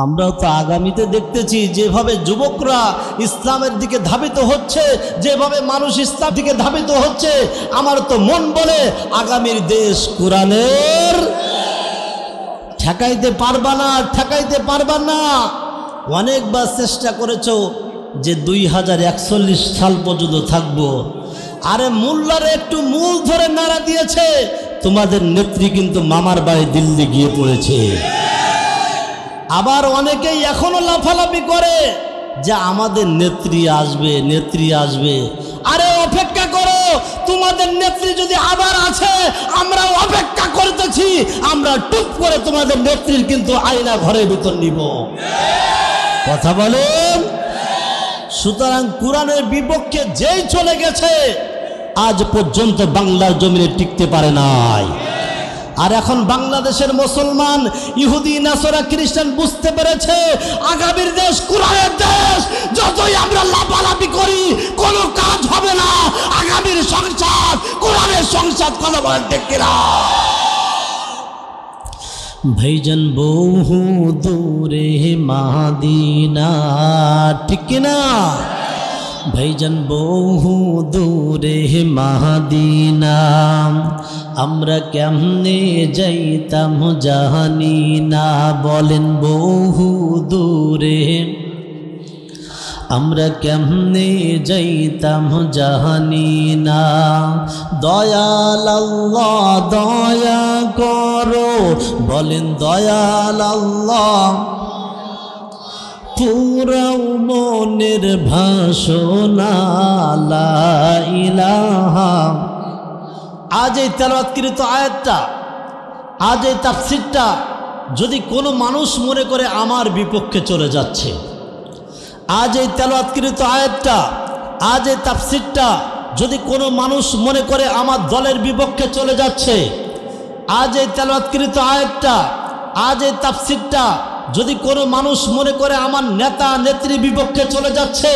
আমরা তো আগামীতে দেখতেছি যেভাবে যুবকরা ইসলামের দিকে ধাবিত হচ্ছে, যেভাবে মানুষ ইসলাম দিকে ধাবিত হচ্ছে, আমার তো মন বলে আগামীর দেশ কোরআনের। ঠেকাইতে পারবা না, ঠেকাইতে পারবা না। অনেকবার চেষ্টা করেছো যে 2041 সাল পর্যন্ত থাকবো। আরে মোল্লারে একটু মূল ধরে নাড়া দিয়েছে, তোমাদের নেত্রী কিন্তু মামার বাড়ি দিল্লি গিয়ে পড়েছে। আবার অনেকেই এখনো লাফালাফি করে যে আমাদের নেত্রী আসবে, নেত্রী আসবে। আরে অপেক্ষা করো, তোমাদের নেত্রী যদি আবার আছে, আমরা অপেক্ষা করতেছি। আমরা টুপ করে তোমাদের নেত্রীর কিন্তু আয়না ঘরের ভিতর নিব। কথা বলেন। সুতরাং কোরআনের বিপক্ষে যেই চলে গেছে আজ পর্যন্ত বাংলার জমিনে টিকতে পারে নাই। আর এখন বাংলাদেশের মুসলমান, ইহুদি, নাসরা, খ্রিস্টান বুঝতে পেরেছে আগামীর দেশ কোরআনের দেশ। যতই আমরা লাফালাফি করি কোনো কাজ হবে না। আগামীর সংসদ কোরআনের সংসদ। কথা বলেন ঠিক কিনা? ভাইজান বহু দূরে মাদিনা, ঠিক কিনা? ভাইজান বহু দূরে মাদিনা, আমরা কেমনে যাইতাম জানি না। বলেন বহু দূরে আমরা কেমনে যাইতাম জানি না। দয়াল আল্লাহ দয়া করো, বলেন দয়াল আল্লাহ পুরাও মনের ভাষণা লা ইলাহা। আজ এই তেলাওয়াতকৃত আয়াতটা, আজ এই তাফসীরটা যদি কোনো মানুষ মনে করে আমার বিপক্ষে চলে যাচ্ছে, আজ এই তেলাওয়াতকৃত আয়াতটা, আজ এই তাফসীরটা যদি কোনো মানুষ মনে করে আমার দলের বিপক্ষে চলে যাচ্ছে, আজ এই তেলাওয়াতকৃত আয়াতটা, আজ এই তাফসীরটা যদি কোনো মানুষ মনে করে আমার নেতা নেত্রীর বিপক্ষে চলে যাচ্ছে,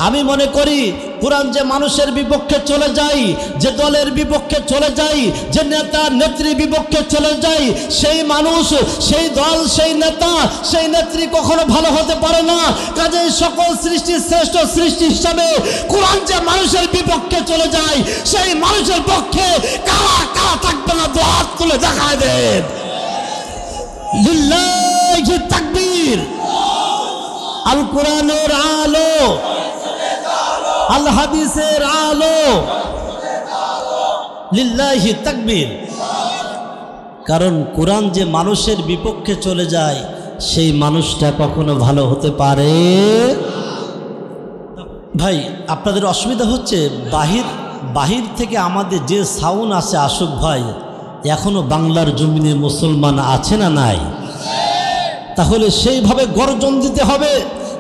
আমি মনে করি কোরআন যে মানুষের বিপক্ষে চলে যায়, যে দলের বিপক্ষে চলে যায়, যে নেতা নেত্রীর বিপক্ষে চলে যায়, সেই মানুষ, সেই দল, সেই নেতা, সেই নেত্রী কখনো ভালো হতে পারে না। কাজেই সকল সৃষ্টির শ্রেষ্ঠ সৃষ্টি হিসাবে কোরআন যে মানুষের বিপক্ষে চলে যায়, সেই মানুষের পক্ষে কারা কারা থাকবে না, হাত তুলে দেখায় দেন। লিল্লাহি তাকবীর। আল কোরআনের আলো, আল হাদিসের আলো, লিল্লাহি তাকবীর। কারণ কোরআন যে মানুষের বিপক্ষে চলে যায়, সেই মানুষটা কখনো ভালো হতে পারে। ভাই আপনাদের অসুবিধা হচ্ছে, বাহির থেকে আমাদের যে সাউন্ড আসে আসুক ভাই, এখনো বাংলার জমিনে মুসলমান আছে না নাই? তাহলে সেইভাবে গর্জন দিতে হবে,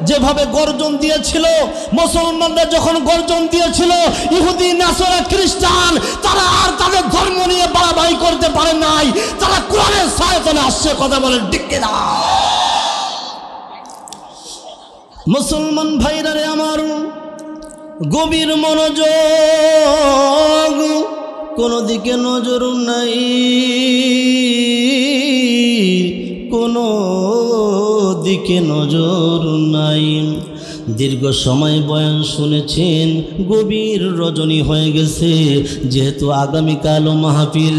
যেভাবে গর্জন দিয়েছিল মুসলমানরা। যখন গর্জন দিয়েছিল ইহুদি, নাসরা, খ্রিস্টান, তারা আর তাদের ধর্ম নিয়ে বাড়াবাড়ি করতে পারে নাই। তারা কোরআনের সহায়তায় আসছে। কথা বলেন ঠিক কিনা? মুসলমান ভাইরা রে আমার, গভীর মনোযোগ, কোনো দিকে নজর নাই, কোনো দিকে নজর নাই। দীর্ঘ সময় বয়ান শুনেছেন, গভীর রজনী হয়ে গেছে, যেহেতু আগামীকালও মাহফিল।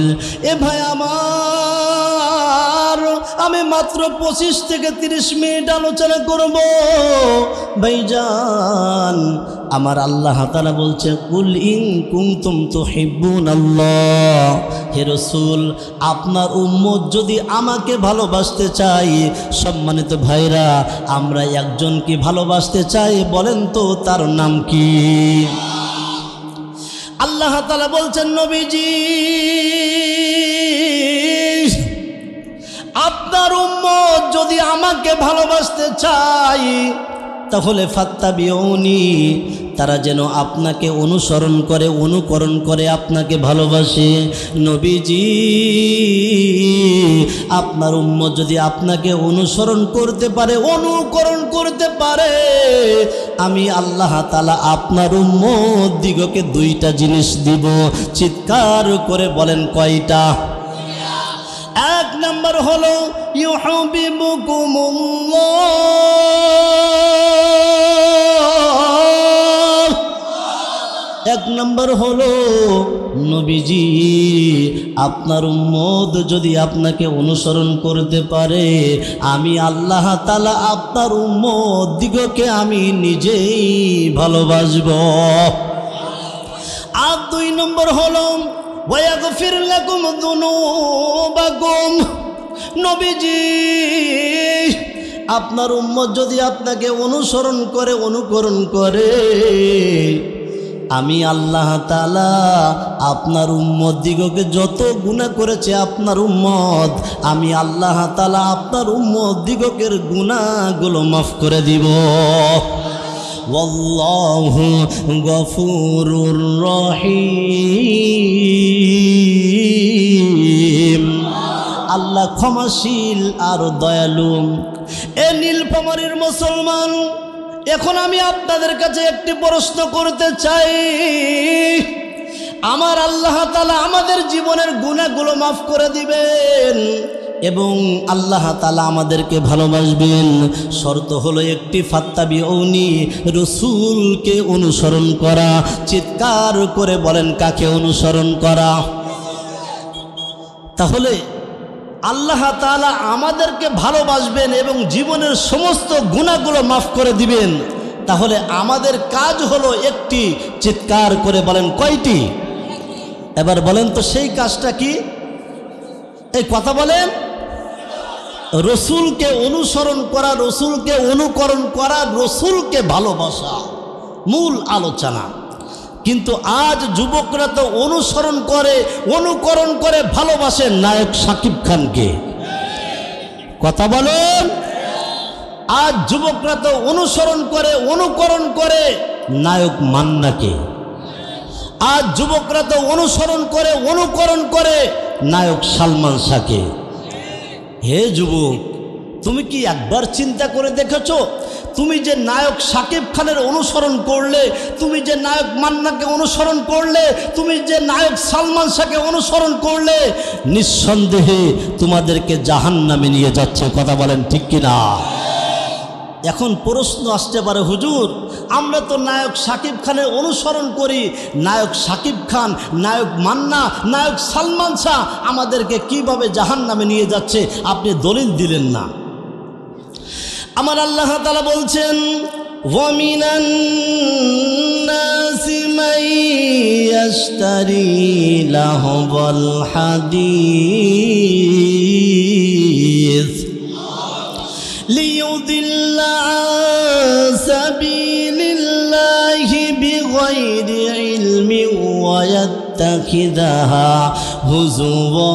এ ভাই আমার, আমি মাত্র 25 থেকে 30 মিনিট আলোচনা করব। ভাইজান আমার, আল্লাহ তাআলা বলছে কুল ইন কুনতুম তুহিব্বুনাল্লাহ, হে রাসূল আপনার উম্মত যদি আমাকে ভালোবাসতে চাই, সম্মানিত ভাইরা আমরা একজনকে ভালোবাসতে চাই, বলেন তো তার নাম কি? আল্লাহ তাআলা বলছেন নবীজি আপনার উম্মত যদি আমাকে ভালোবাসতে চাই, তাহলে ফাত্তাবিউনি, তারা যেন আপনাকে অনুসরণ করে, অনুকরণ করে আপনাকে ভালোবাসে। নবীজি আপনার উম্মত যদি আপনাকে অনুসরণ করতে পারে, অনুকরণ করতে পারে, আমি আল্লাহ তাআলা আপনার উম্মত দিগকে 2টা জিনিস দিব। চিৎকার করে বলেন কয়টা? এক নম্বর হলো ইউহিব্বুকুমুল্লাহ, এক নম্বর হলো নবীজি আপনার উম্মত যদি আপনাকে অনুসরণ করতে পারে, আমি আল্লাহ তাআলা আপনার উম্মত দিগকে আমি নিজেই ভালোবাসব। আর দুই নম্বর হলো ওয়াগফির লাকুম যুনুবাকুম, নবীজি আপনার উম্মত যদি আপনাকে অনুসরণ করে, অনুকরণ করে, আমি আল্লাহ তাআলা আপনার উম্মত দিগকে যত গুনাহ করেছে আপনার উম্মত, আমি আল্লাহ তাআলা আপনার উম্মত দিগকের গুনাহগুলো মাফ করে দিব। ওয়াল্লাহু গফুরুর রহিম, আল্লাহ ক্ষমাশীল আর দয়ালু। এ নীলফামারীর মুসলমান, এখন আমি আপনাদের কাছে একটি প্রশ্ন করতে চাই। আমার আল্লাহ তাআলা আমাদের জীবনের গুনাহগুলো মাফ করে দিবেন এবং আল্লাহ তাআলা আমাদেরকে ভালোবাসবেন। শর্ত হলো একটি, ফাত্তাবিউনি, রাসূলকে অনুসরণ করা। চিৎকার করে বলেন, কাকে অনুসরণ করা? তাহলে আল্লাহ তাআলা আমাদেরকে ভালোবাসবেন এবং জীবনের সমস্ত গুনাহগুলো মাফ করে দিবেন। তাহলে আমাদের কাজ হলো একটি, চিৎকার করে বলেন কয়টি? এবার বলেন তো সেই কাজটা কি? এই কথা বলেন। রাসূলকে অনুসরণ করা, রাসূলকে অনুকরণ করা, রাসূলকে ভালোবাসা মূল আলোচনা। কিন্তু আজ যুবকরা তো অনুসরণ করে, অনুকরণ করে ভালোবাসে নায়ক শাকিব খানকে। কথা বলেন। আজ যুবকরা তো অনুসরণ করে, অনুকরণ করে নায়ক মান্নাকে। আজ যুবকরা তো অনুসরণ করে, অনুকরণ করে নায়ক সালমান শাহকে। হে যুবক, তুমি কি একবার চিন্তা করে দেখেছো, তুমি যে নায়ক শাকিব খানের অনুসরণ করলে, তুমি যে নায়ক মান্নাকে অনুসরণ করলে, তুমি যে নায়ক সালমান শাহকে অনুসরণ করলে, নিঃসন্দেহে তোমাদেরকে জাহান্নামে নিয়ে যাচ্ছে। কথা বলেন ঠিক কিনা? এখন প্রশ্ন আসতে পারে, হুজুর আমরা তো নায়ক শাকিব খানের অনুসরণ করি, নায়ক শাকিব খান, নায়ক মান্না, নায়ক সালমান শাহ আমাদেরকে কিভাবে জাহান্নামে নিয়ে যাচ্ছে? আপনি দলিল দিলেন না। আমার আল্লাহ তাআলা বলছেন, ওয়ামিনান নাসি মান ইয়াশতারি লাহওয়াল হাদিস লিয়ুদিল্লা আন সাবিলিল্লাহি বিগাইরি ইলমিন ওয়া ইয়াত্তাখিযাহা হুজুওয়া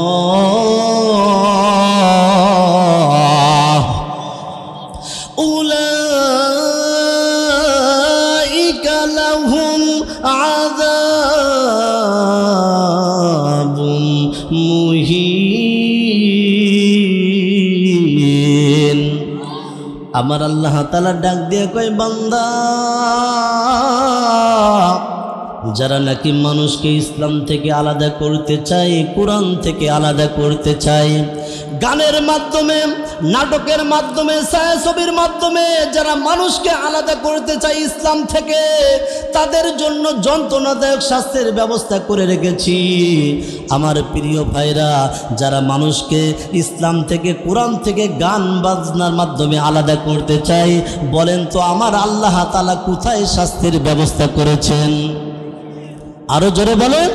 উলাইকা লাহুম আযাবুম মুহিন। আমার আল্লাহ তাআলা ডাক দিয়ে কয়, বান্দা, যারা নাকি মানুষকে ইসলাম থেকে আলাদা করতে চায়, কোরআন থেকে আলাদা করতে চায়, গানের মাধ্যমে, নাটকের মাধ্যমে, ছায়াছবির মাধ্যমে যারা মানুষকে আলাদা করতে চায় ইসলাম থেকে, তাদের জন্য যন্ত্রণাদায়ক শাস্তির ব্যবস্থা করে রেখেছি। আমার প্রিয় ভাইরা, যারা মানুষকে ইসলাম থেকে, কোরআন থেকে গান বাজনার মাধ্যমে আলাদা করতে চায়, বলেন তো আমার আল্লাহ তাআলা কোথায় শাস্তির ব্যবস্থা করেছেন? আরো জোরে বলেন।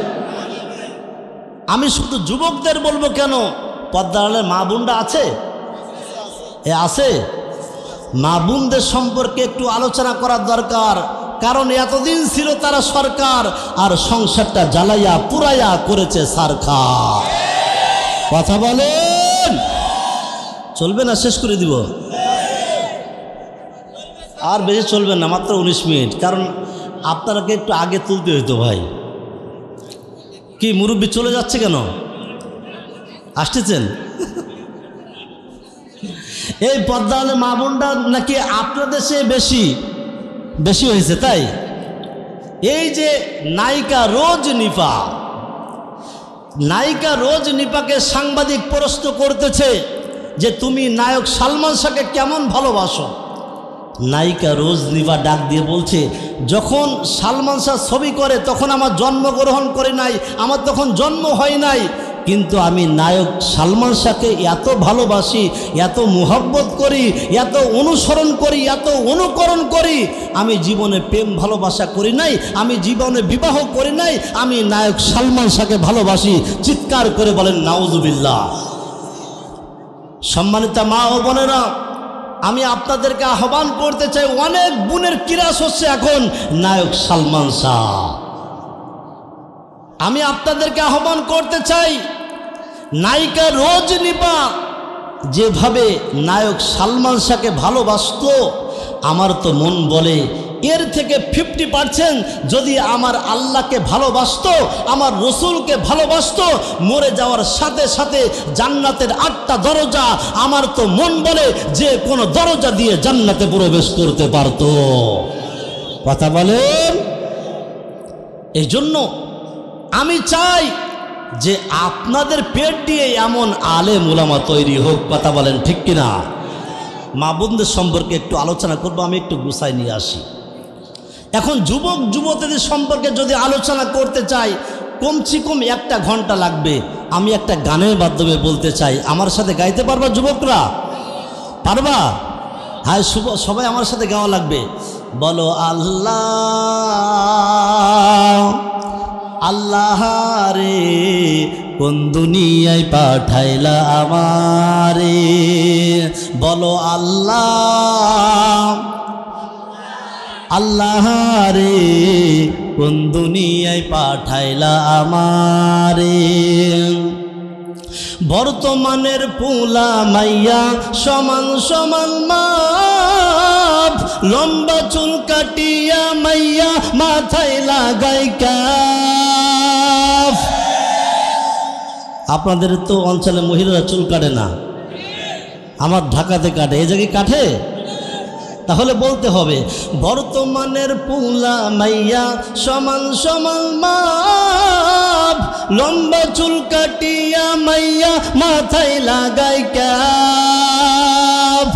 আমি শুধু যুবকদের বলবো কেন, পর্দার আড়ালে মা বোনরা আছে, আছে, মা বোনদের সম্পর্কে একটু আলোচনা করার দরকার। কারণ এতদিন ছিল তারা সরকার, আর সংসারটা জ্বালাইয়া পুরাইয়া করেছে সরকার। কথা বলেন, চলবে না? শেষ করে দিব, আর বেশি চলবে না, মাত্র 19 মিনিট। কারণ আপনারাকে একটু আগে তুলতে হইতো ভাই। কি মুরব্বী চলে যাচ্ছে কেন? আসতেছেন? এই পর্দাওয়ালা মা বোনরা নাকি আপনাদের সে বেশি হয়েছে, তাই? এই যে নায়িকা রোজনিফা, নায়িকা রোজ নিপাকে সাংবাদিক প্রশ্ন করতেছে যে তুমি নায়ক সালমান শাহকে কেমন ভালোবাসো। নায়িকা রোজ নিপা ডাক দিয়ে বলছে, যখন সালমান শাহ ছবি করে তখন আমার জন্মগ্রহণ করে নাই, আমার তখন জন্ম হয় নাই, কিন্তু আমি নায়ক সালমান শাহকে এত ভালোবাসি, এত মুহাব্বত করি, এত অনুসরণ করি, এত অনুকরণ করি। আমি জীবনে প্রেম ভালোবাসা করি নাই, আমি জীবনে বিবাহ করি নাই, আমি নায়ক সালমান শাহকে ভালোবাসি। চিৎকার করে বলেন নাউজুবিল্লাহ। সম্মানিত মা ও বোনেরা, আমি আপনাদেরকে আহ্বান করতে চাই, অনেক বোনের কিরাস হচ্ছে এখন নায়ক সালমান শাহ। আমি আপনাদেরকে আহ্বান করতে চাই, নায়িকা রোজ নিপা যেভাবে নায়ক সালমান শাহকে ভালোবাসত, আমার তো মন বলে এর থেকে 50% যদি আমার আল্লাহকে ভালোবাসত, আমার রসুলকে ভালোবাসত, মরে যাওয়ার সাথে সাথে জান্নাতের 8টা দরজা, আমার তো মন বলে যে কোনো দরজা দিয়ে জান্নাতে প্রবেশ করতে পারত। কথা বলেন। এই জন্য আমি চাই যে আপনাদের পেট দিয়ে এমন আলেম উলামা তৈরি হোক। কথা বলেন ঠিক কিনা? মা বোনদের সম্পর্কে একটু আলোচনা করব, আমি একটু গুছাই নিয়ে আসি। এখন যুবক যুবতীদের সম্পর্কে যদি আলোচনা করতে চাই, কমসে কম 1 ঘন্টা লাগবে। আমি একটা গানের মাধ্যমে বলতে চাই, আমার সাথে গাইতে পারবা যুবকরা? পারবা? হ্যাঁ, সবাই আমার সাথে গাওয়া লাগবে। বলো আল্লাহ আল্লাহ রে, কোন দুনিয়ায় পাঠাইলা আমারে। বলো আল্লাহ আল্লাহ রে, কোন দুনিয়ায় পাঠাইলা আমারে। বর্তমানের পোলা মাইয়া সমান সমান মাপ, লম্বা চুল কাটিয়া মাইয়া মাথায় লাগাই কাফ। আপনাদের তো অঞ্চলে মহিলারা চুল কাটে না, আমার ঢাকাতে কাটে। এই জায়গায় কাটে? তাহলে বলতে হবে, বর্তমানের পোলা মাইয়া সমান সমান মাপ, লম্বা চুল কাটিয়া মাইয়া মাথায় লাগাই কাফ।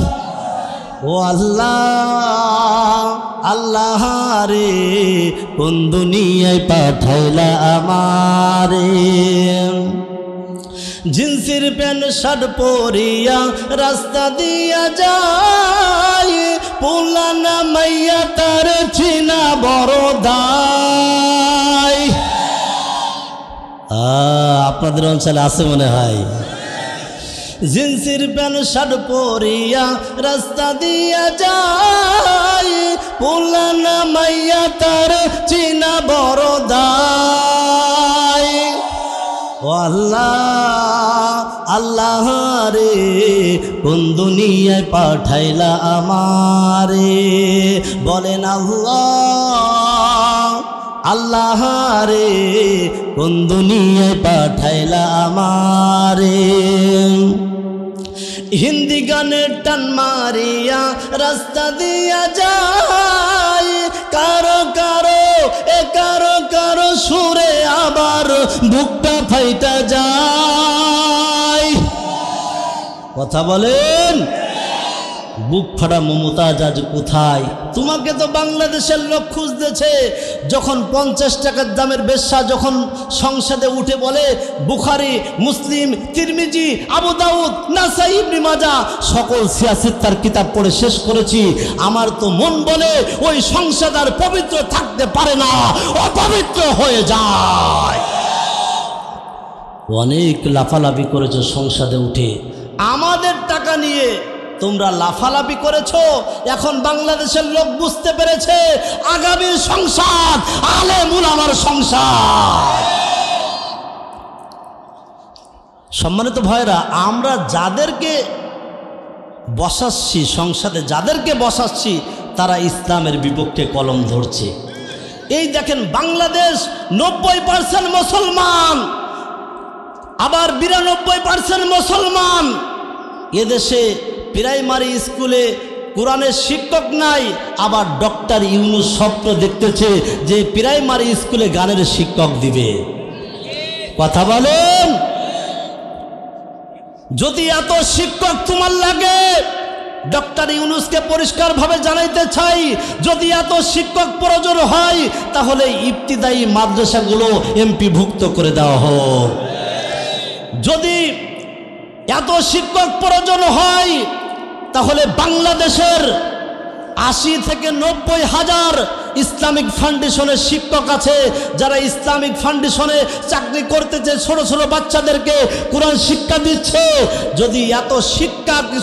ও আল্লাহ আল্লাহ রে, কোন দুনিয়ায় পাঠাইলা আমারে। জিন্সের প্যান্ট শার্ট পরিয়া রাস্তা দিয়া যায়, পোলানা মাইয়া তার চিনা বড় দায়। আপনাদের অঞ্চলে আছে মনে হয়। জিন্সের প্যান্ট শার্ট পরিয়া রাস্তা দিয়া যায়, পোলানা মাইয়া তার চিনা বড় দায়। ও আল্লাহ আল্লাহ রে, কোন দুনিয়ায় পাঠাইলা আমারে। বলেন আল্লাহ আল্লাহ রে, কোন দুনিয়ায় পাঠাইলা আমারে। হিন্দি গানের টান মারিয়া রাস্তা দিয়া যায়, কারো কারো কারো কারো সুরে আবার বুকটা ফাইটা যায়। কথা বলেন। বুক ফাটা মমতাজ আজ কোথায়? তোমাকে তো বাংলাদেশের লোক খুঁজতেছে। যখন 50 টাকার দামের বেশ্যা যখন সংসদে উঠে বলে বুখারী, মুসলিম, তিরমিজি, আবু দাউদ, নাসাই, ইবনে মাজাহ সকল সিয়াসিত্তার কিতাব পড়ে শেষ করেছি, আমার তো মন বলে ওই সংসদ আর পবিত্র থাকতে পারে না, অপবিত্র হয়ে যায়। অনেক লাফালাফি করেছে সংসদে উঠে, আমাদের টাকা নিয়ে তোমরা লাফালাফি করেছো। এখন বাংলাদেশের লোক বুঝতে পেরেছে আগামী সংসদ আলেম উলামার সংসদ। সম্মানিত ভাইরা, আমরা যাদেরকে বসাচ্ছি সংসদে, যাদেরকে বসাচ্ছি তারা ইসলামের বিপক্ষে কলম ধরছে। এই দেখেন, বাংলাদেশ 90% মুসলমান, আবার 92% মুসলমান। এদেশে প্রাইমারি স্কুলে কোরআনের শিক্ষক নাই, আবার ডক্টর ইউনূস স্বপ্ন দেখতেছে যে প্রাইমারি স্কুলে গানের শিক্ষক দিবে। কথা বলেন। যদি এত শিক্ষক তোমার লাগে, ডক্টর ইউনূসকে পরিষ্কারভাবে জানাইতে চাই, যদি এত শিক্ষক প্রয়োজন হয় তাহলে ইবতিদায়ী মাদ্রাসাগুলো এমপিভুক্ত করে দেওয়া হোক। যদি এত শিক্ষক প্রয়োজন হয় তাহলে বাংলাদেশের ৮০ থেকে ৯০ হাজার ইসলামিক ফাউন্ডেশনের শিক্ষক আছে, যারা ইসলামিক ফাউন্ডেশনে চাকরি করতেছে, ছোট ছোট বাচ্চাদেরকে কোরআন শিক্ষা দিচ্ছে। যদি এত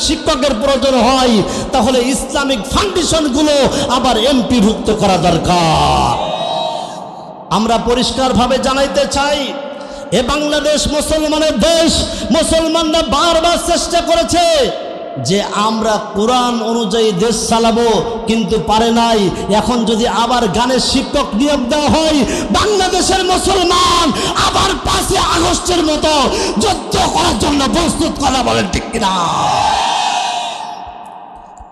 শিক্ষকের প্রয়োজন হয় তাহলে ইসলামিক ফাউন্ডেশনগুলো আবার এমপিভুক্ত করা দরকার। আমরা পরিষ্কারভাবে জানাইতে চাই, এ বাংলাদেশ মুসলমানের দেশ। মুসলমানরা বারবার চেষ্টা করেছে যে আমরা কোরআন অনুযায়ী দেশ চালাবো, কিন্তু পারে নাই। এখন যদি আবার গানের শিক্ষক নিয়োগ দেওয়া হয়, বাংলাদেশের মুসলমান আবার ৫ই আগস্টের মতো যুদ্ধ করার জন্য প্রস্তুত করা, বলেন ঠিক কিনা?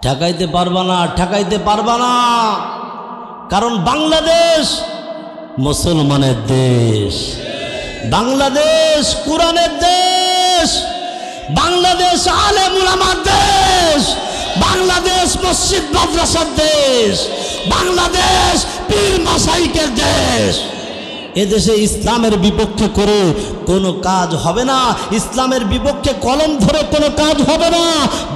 ঠেকাইতে পারবা না, ঠেকাইতে পারবা না। কারণ বাংলাদেশ মুসলমানের দেশ, বাংলাদেশ কোরআনের দেশ, বাংলাদেশ আলেম উলামার দেশ, বাংলাদেশ মসজিদ মাদ্রাসার দেশ, বাংলাদেশ পীর মাশাইখের দেশ। এদেশে ইসলামের বিপক্ষে করে কোনো কাজ হবে না, ইসলামের বিপক্ষে কলম ধরে কোনো কাজ হবে না।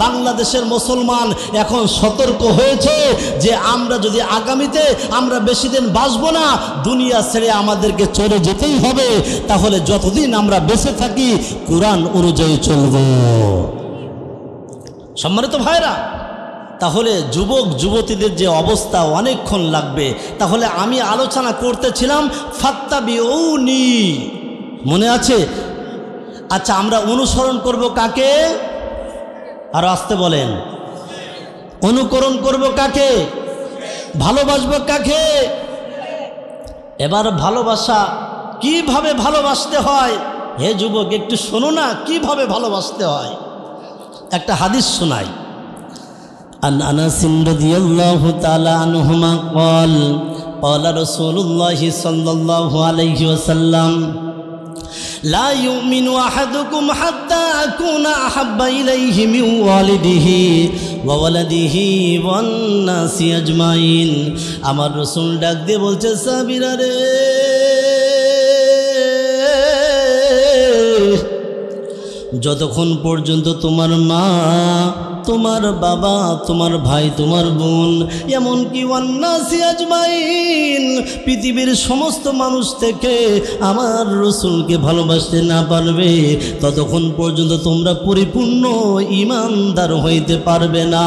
বাংলাদেশের মুসলমান এখন সতর্ক হয়েছে যে আমরা যদি আগামীতে আমরা বেশি দিন বাঁচবো না, দুনিয়া ছেড়ে আমাদেরকে চলে যেতেই হবে, তাহলে যতদিন আমরা বেঁচে থাকি কোরআন অনুযায়ী চলব। সম্মানিত ভাইরা, তাহলে যুবক যুবতীদের যে অবস্থা, অনেকক্ষণ লাগবে। তাহলে আমি আলোচনা করতেছিলাম ফাত্তাবিউনি, মনে আছে? আচ্ছা, আমরা অনুসরণ করব কাকে? আর আসতে বলেন, অনুকরণ করব কাকে? ভালোবাসবো কাকে? এবার ভালোবাসা কিভাবে ভালোবাসতে হয়? হে যুবক, একটু শোনো না, কিভাবে ভালোবাসতে হয়। একটা হাদিস শোনাই। عن أنس رضي الله تعالى عنهما قال قال رسول الله صلى الله عليه وسلم لا يؤمن أحدكم حتى أكون أحب إليه من والده وولده والناس أجمعين। আমার রাসূল ডাক দিয়ে বলছে, সাহাবীরা রে, যতক্ষণ পর্যন্ত তোমার মা, তোমার বাবা, তোমার ভাই, তোমার বোন, এমনকি ওয়ান্নাসি আজমাইন, পৃথিবীর সমস্ত মানুষ থেকে আমার রাসূলকে ভালোবাসতে না পারবে, ততক্ষণ পর্যন্ত তোমরা পরিপূর্ণ ঈমানদার হইতে পারবে না।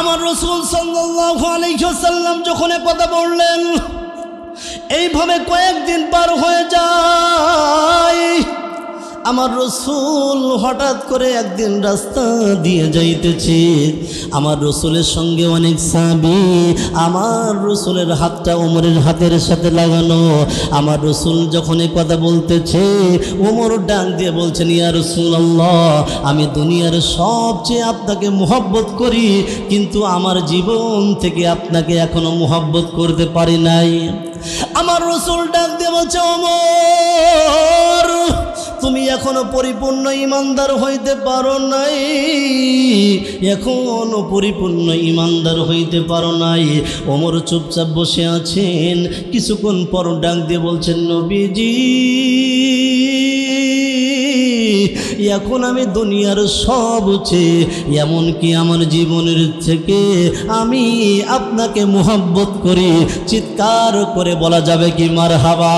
আমার রাসূল সাল্লাল্লাহু আলাইহি ওয়াসাল্লাম যখন এ কথা বললেন, এইভাবে কয়েকদিন পার হয়ে যায়। আমার রাসূল হঠাৎ করে একদিন রাস্তা দিয়ে যাইতেছে। আমার রাসূলের সঙ্গে অনেক সাহাবী, আমার রাসূলের হাতটা ওমরের হাতের সাথে লাগানো। আমার রাসূল যখন এই কথা বলতেছে, ওমর ডাক দিয়ে বলছেন, ইয়া রাসূলুল্লাহ, আমি দুনিয়ার সবচেয়ে আপনাকে মুহাব্বত করি, কিন্তু আমার জীবন থেকে আপনাকে এখনো মুহাব্বত করতে পারি নাই। আমার রাসূল ডাক দিয়ে বলছে, ওমর, তুমি এখনো পরিপূর্ণ ঈমানদার হইতে পারো নাই, এখনো পরিপূর্ণ ঈমানদার হইতে পারো নাই। ওমর চুপচাপ বসে আছেন। কিছুক্ষণ পর ডাক দিয়ে বলছেন, নবীজি, এখন আমি দুনিয়ার সব চেয়ে, এমনকি আমার জীবনের থেকে আমি আপনাকে মুহাব্বত করি। চিৎকার করে বলা যাবে কি মারহাবা?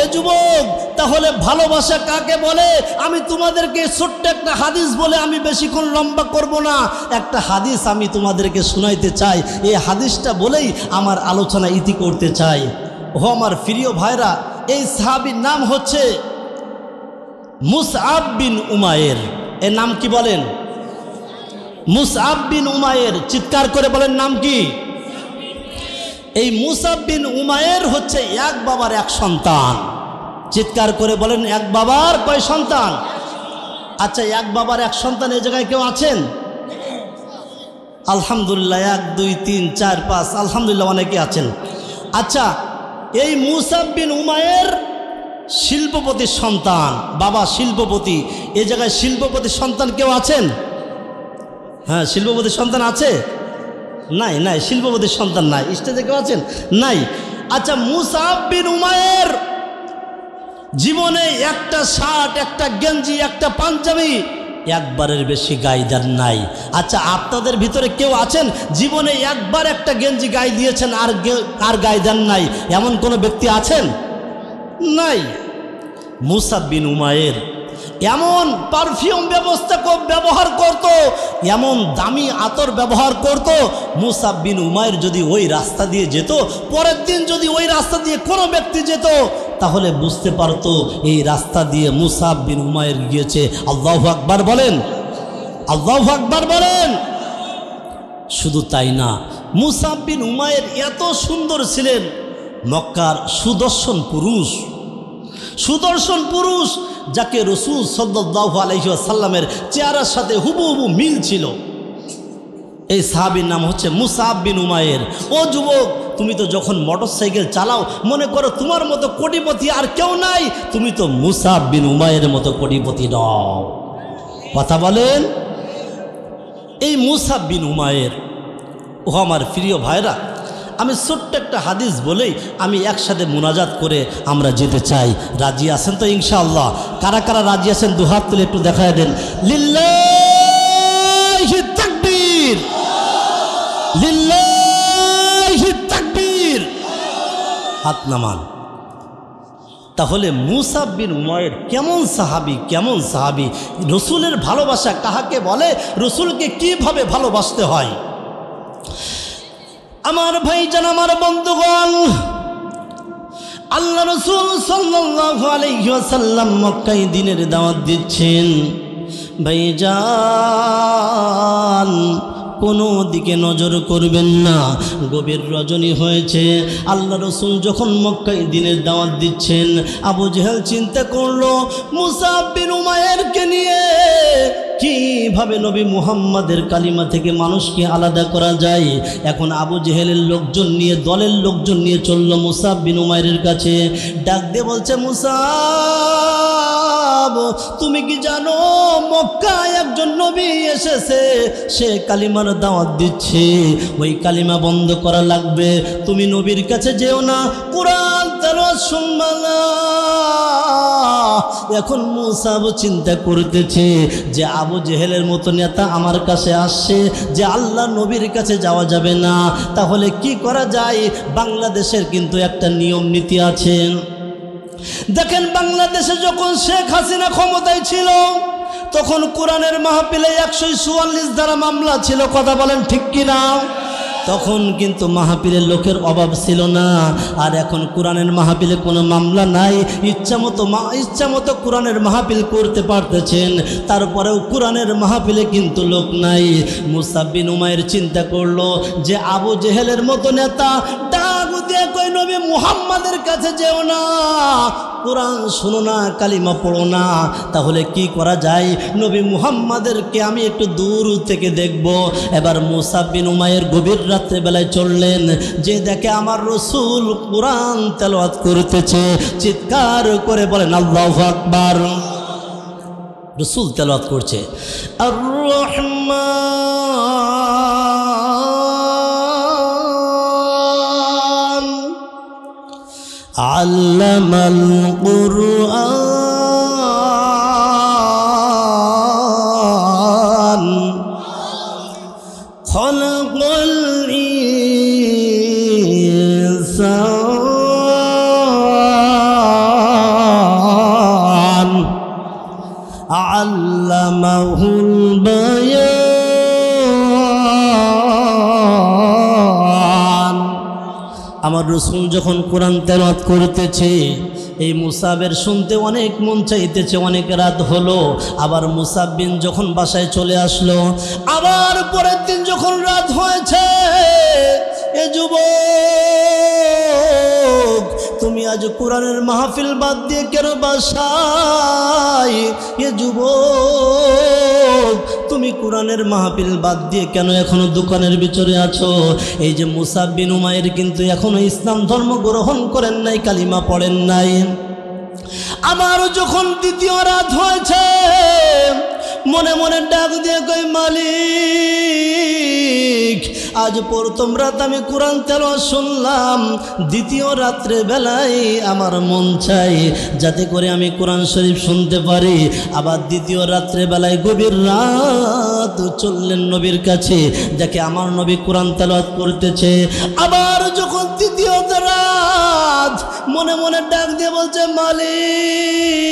এ যুবক, তাহলে ভালোবাসা কাকে বলে? আমি তোমাদেরকে ছোট্ট একটা হাদিস বলে আমি বেশিক্ষণ লম্বা করব না। একটা হাদিস আমি তোমাদেরকে শোনাইতে চাই, এই হাদিসটা বলেই আমার আলোচনা ইতি করতে চাই। ও আমার প্রিয় ভাইরা, এই সাহাবীর নাম হচ্ছে মুসআব বিন উমায়ের। এর নাম কি বলেন? মুসআব বিন উমায়ের। চিৎকার করে বলেন, নাম কি? এই মুসআব বিন উমায়ের হচ্ছে এক বাবার এক সন্তান। চিৎকার করে বলেন, এক বাবার কয় সন্তান? আচ্ছা, এক বাবার এক সন্তান এই জায়গায় কেউ আছেন? আলহামদুলিল্লাহ, 1 2 3 4 5, আলহামদুলিল্লাহ অনেকে আছেন। আচ্ছা, এই মুসআব বিন উমায়ের শিল্পপতির সন্তান, বাবা শিল্পপতি। এই জায়গায় শিল্পপতির সন্তান কেউ আছেন? হ্যাঁ, শিল্পপতির সন্তান আছে? নাই, নাই, শিল্পপতির সন্তান নাই। স্টেজে কেউ আছেন? নাই। আচ্ছা, মুসআব বিন উমায়ের জীবনে একটা শার্ট, একটা গেঞ্জি, একটা পাঞ্জাবি একবারের বেশি গায়ে দেন নাই। আচ্ছা, আপনাদের ভিতরে কেউ আছেন জীবনে একবার একটা গেঞ্জি গায়ে দিয়েছেন আর গায়ে দেন নাই, এমন কোনো ব্যক্তি আছেন? নাই। মুসআব বিন উমায়ের এমন পারফিউম ব্যবহার করত, এমন দামি আতর ব্যবহার করত। মুসআব বিন উমায়ের যদি ওই রাস্তা দিয়ে যেত, পরের দিন যদি ওই রাস্তা দিয়ে কোনো ব্যক্তি যেত, তাহলে বুঝতে পারত এই রাস্তা দিয়ে মুসআব বিন উমায়ের গিয়েছে। আল্লাহু আকবার বলেন, আল্লাহু আকবার বলেন। শুধু তাই না, মুসআব বিন উমায়ের এত সুন্দর ছিলেন, মক্কার সুদর্শন পুরুষ যাকে রাসূল সাল্লাল্লাহু আলাইহি ওয়াসাল্লামের চেহারার সাথে হুবহু মিল ছিল। এই সাহাবীর নাম হচ্ছে মুসআব বিন উমায়ের। ও যুবক, তুমি তো যখন মোটরসাইকেল চালাও মনে করো তোমার মতো কোটিপতি আর কেউ নাই, তুমি তো মুসআব বিন উমায়ের মতো কোটিপতি নও। কথা বলেন। এই মুসআব বিন উমায়ের, ও আমার প্রিয় ভাইরা, আমি ছোট্ট একটা হাদিস বলেই আমি একসাথে মুনাজাত করে আমরা যেতে চাই। রাজি আছেন তো ইনশাআল্লাহ? কারা কারা রাজি আছেন দুহাত তুলে একটু দেখায় দেন। লিল্লাহি তাকবীর, লিল্লাহি তাকবীর। হাত নামান। তাহলে মুসআব বিন উমায়ের কেমন সাহাবী, রসুলের ভালোবাসা কাহাকে বলে, রসুলকে কিভাবে ভালোবাসতে হয়। আমার ভাইজান, আমার বন্ধুগণ, আল্লাহ রাসূল সাল্লাল্লাহু আলাইহি ওয়াসাল্লাম মক্কায় দ্বীনের দাওয়াত দিচ্ছেন। ভাইজান, কোনো দিকে নজর করবেন না। গভীর রজনী হয়েছে, আল্লাহ রাসূল যখন মক্কায় দ্বীনের দাওয়াত দিচ্ছেন, আবু জেহেল চিন্তা করলো মুসআব বিন উমায়েরকে নিয়ে কিভাবে নবী মুহাম্মাদের কালিমা থেকে মানুষকে আলাদা করা যায়। এখন আবু জেহেলের লোকজন নিয়ে, দলের লোকজন নিয়ে চলল মুসআব বিন উমায়েরের কাছে। ডাক দিয়ে বলছে, মুসআব, তুমি কি জানো মক্কায় একজন নবী এসেছে, সে কালিমার দাওয়াত দিচ্ছে, ওই কালিমা বন্ধ করা লাগবে, তুমি নবীর কাছে যেও না, কোরআন তেলাওয়াত শুনবা না। এখন মুসআব চিন্তা করতেছে যে আবু জেহেলের মতো নেতা আমার কাছে আসছে, যে আল্লাহ নবীর কাছে যাওয়া যাবে না, তাহলে কি করা যায়। বাংলাদেশের কিন্তু একটা নিয়ম নীতি আছে। দেখেন, বাংলাদেশে যখন শেখ হাসিনা ক্ষমতায় ছিল, তখন কোরআনের মাহফিলে 144 ধারা মামলা ছিল। কথা বলেন ঠিক কিনা? তখন কিন্তু মাহফিলের লোকের অভাব ছিল না। আর এখন কোরআনের মাহফিলে কোনো মামলা নাই, ইচ্ছামতো কোরআনের মাহফিল করতে পারতেছেন, তারপরেও কোরআনের মাহফিলে কিন্তু লোক নাই। মুসআব বিন উমায়ের চিন্তা করলো যে আবু জেহেলের মতো নেতা ডাক দিয়ে কই নবী মুহাম্মাদের কাছে যেও না, কোরআন শোনো না, কালিমা পড়ো না, তাহলে কি করা যায়। নবী মুহাম্মাদেরকে আমি একটু দূর থেকে দেখব। এবার মুসআব বিন উমায়ের গভীর রাত্রেবেলায় চললেন, যে দেখে আমার রসুল কোরআন তেলাওয়াত করতেছে, চিৎকার করে বলেন আল্লাহু আকবার। রসুল তেলাওয়াত করছে, আর রহমান আল্লামাল কুরআন খালাকাল ইনসান আল্লামাহুল বায়ান। আমার রাসূল যখন কোরআন তেলাওয়াত করতেছে, এই মুসআবের শুনতে অনেক মন চাইতেছে, অনেক রাত হলো। আবার মুসআব বিন যখন বাসায় চলে আসলো, আবার পরের দিন যখন রাত হয়েছে, এ যুবক, তুমি আজ কোরআনের মাহফিল বাদ দিয়ে কেন বাসায়? এ যুবক, তুমি কোরআনের মাহফিল বাদ দিয়ে কেন এখনো দোকানের ভিতরে আছো? এই যে মুসআব বিন উমায়ের কিন্তু এখনো ইসলাম ধর্ম গ্রহণ করেন নাই, কালিমা পড়েন নাই। আমার যখন দ্বিতীয় রাত হয়েছে মনে মনে ডাক দিয়ে কই মালিক আজ প্রথম রাত আমি কোরআন তেলাওয়াত শুনলাম, দ্বিতীয় রাত্রে বেলায় আমার মন চাই যাতে করে আমি কোরআন শরীফ শুনতে পারি। আবার দ্বিতীয় রাত্রে বেলায় গভীর রাত চললেন নবীর কাছে, যাকে আমার নবী কোরআন তেলাওয়াত করতেছে। আবার যখন তৃতীয় রাত মনে মনে ডাক দিয়ে বলছে মালিক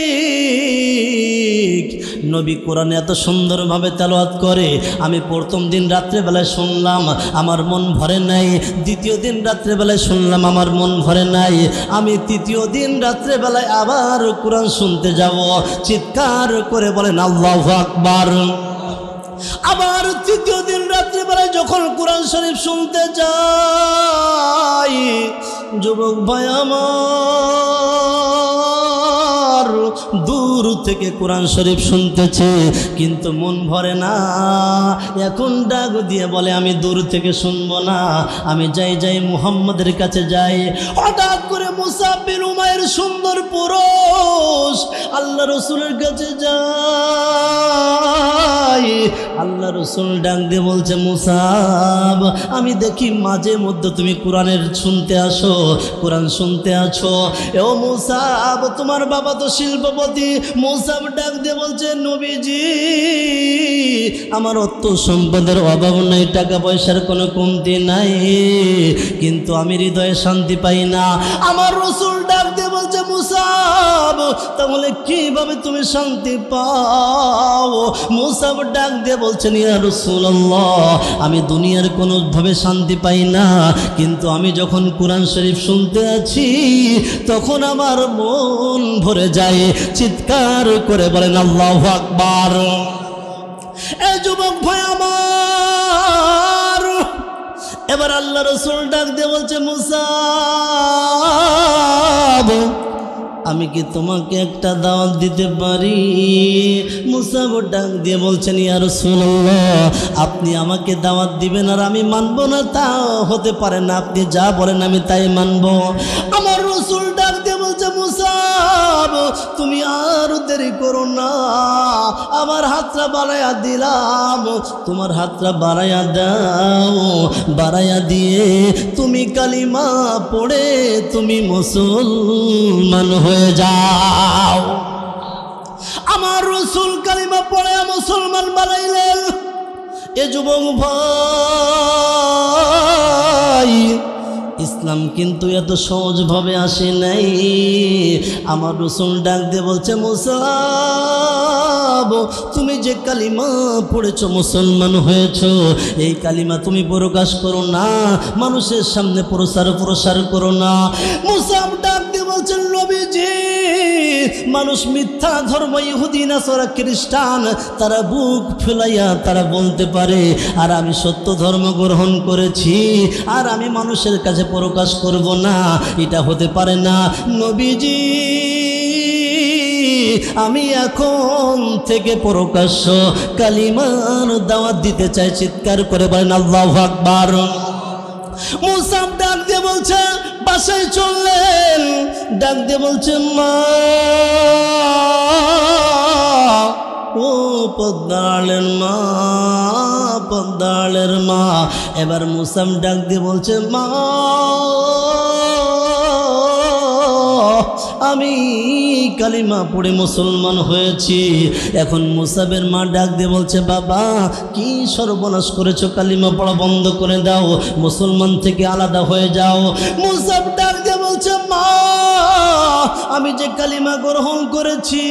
নবী কোরআন এত সুন্দরভাবে তেলাওয়াত করে, আমি প্রথম দিন রাত্রেবেলায় শুনলাম আমার মন ভরে নাই, দ্বিতীয় দিন রাত্রেবেলায় শুনলাম আমার মন ভরে নাই, আমি তৃতীয় দিন রাত্রেবেলায় আবার কোরআন শুনতে যাব। চিৎকার করে বলেন আল্লাহু আকবার। আবার তৃতীয় দিন রাত্রিবেলায় যখন কোরআন শরীফ শুনতে যাই, যুবক ভাই আমার দূর থেকে কোরআন শরীফ শুনতেছে কিন্তু মন ভরে না। এখন ডাক দিয়ে বলে আমি দূর থেকে শুনবো না, আমি যাই মুহাম্মদের কাছে যাই। হঠাৎ করে মুসাব বিন উমাইর সুন্দর পুরুষ আল্লাহ রসুলের কাছে যায়। আল্লাহ রসুল ডাক দিয়ে বলছে মুসাব আমি দেখি মাঝে মধ্যে তুমি কোরআনের শুনতে আসো, কোরআন শুনতে আছো। ও মুসাব তোমার বাবা তো শিল্পপতি। মুসাব ডাক দিয়ে বলছে নবীজি আমার অর্থ সম্পদের অভাব নাই, টাকা পয়সার কোনো কমতি নাই, কিন্তু আমি হৃদয়ে শান্তি পাই না। আমার রসুল ডাক দিয়ে বলছে মুসাব তাহলে কিভাবে তুমি শান্তি পাও? মুসাব ডাক দিয়ে বলছেন ইয়া রাসূলুল্লাহ আমি দুনিয়ার কোনোভাবে শান্তি পাই না, কিন্তু আমি যখন কোরআন শরীফ শুনতে আছি তখন আমার মন ভরে যায়। চিৎকার করে বলেন আল্লাহু আকবার। এ যুবক ভাই আমার এবার আল্লাহ রাসূল ডাক দিয়ে বলছে মুসাব আমি কি তোমাকে একটা দাওয়াত দিতে পারি? মুসাব ডাক দিয়ে বলছেন ইয়া রাসূলুল্লাহ আপনি আমাকে দাওয়াত দিবেন আর আমি মানবো না তা হতে পারে না, আপনি যা বলেন আমি তাই মানবো। আমার রাসূল ডাক দিয়ে বলছে মুসাব তুমি আর দেরি করো না, আমার হাতটা বাড়াইয়া দিলাম, তোমার হাতটা বাড়াইয়া দাও, বাড়াইয়া দিয়ে তুমি কালিমা পড়ে তুমি মুসলমান হয়ে যাও। আমার রাসূল কালিমা পড়ে মুসলমান বানাইলেন। এ যুবক ভাই ইসলাম কিন্তু এত সহজভাবে আসে নাই। আমার রাসূল ডাক দিয়ে বলছে মুসাব তুমি যে কালিমা পড়েছো মুসলমান হয়েছো, এই কালিমা তুমি প্রকাশ করো না, মানুষের সামনে প্রসার করো না। মুসাব ডাক দিয়ে বলছেন নবীজি মানুষ মিথ্যা ধর্ম ইহুদি নাসারা খ্রিস্টান তারা বুক ফেলাইয়া তারা বলতে পারে আর আমি সত্য ধর্ম গ্রহণ করেছি আর আমি মানুষের কাছে প্রকাশ করব না, এটা হতে পারে না। নবীজি আমি এখন থেকে প্রকাশ্য কালিমার দাওয়াত দিতে চাই। চিৎকার করে বলেন আল্লাহু আকবার। মুসাব ডাক দিয়ে বলছে বাসায় চললেন, ডাক দিয়ে বলছে মা ও পদ্মালের মা, পদ্মালের মা। এবার মুসাব ডাক দিয়ে বলছে মা আমি কালিমা পড়ে মুসলমান হয়েছি। এখন মুসাবের মা ডাক দিয়ে বলছে বাবা কি সর্বনাশ করেছো, কালিমা পড়া বন্ধ করে দাও, মুসলমান থেকে আলাদা হয়ে যাও। মুসাব ডাক দিয়ে বলছে মা আমি যে কালিমা গ্রহণ করেছি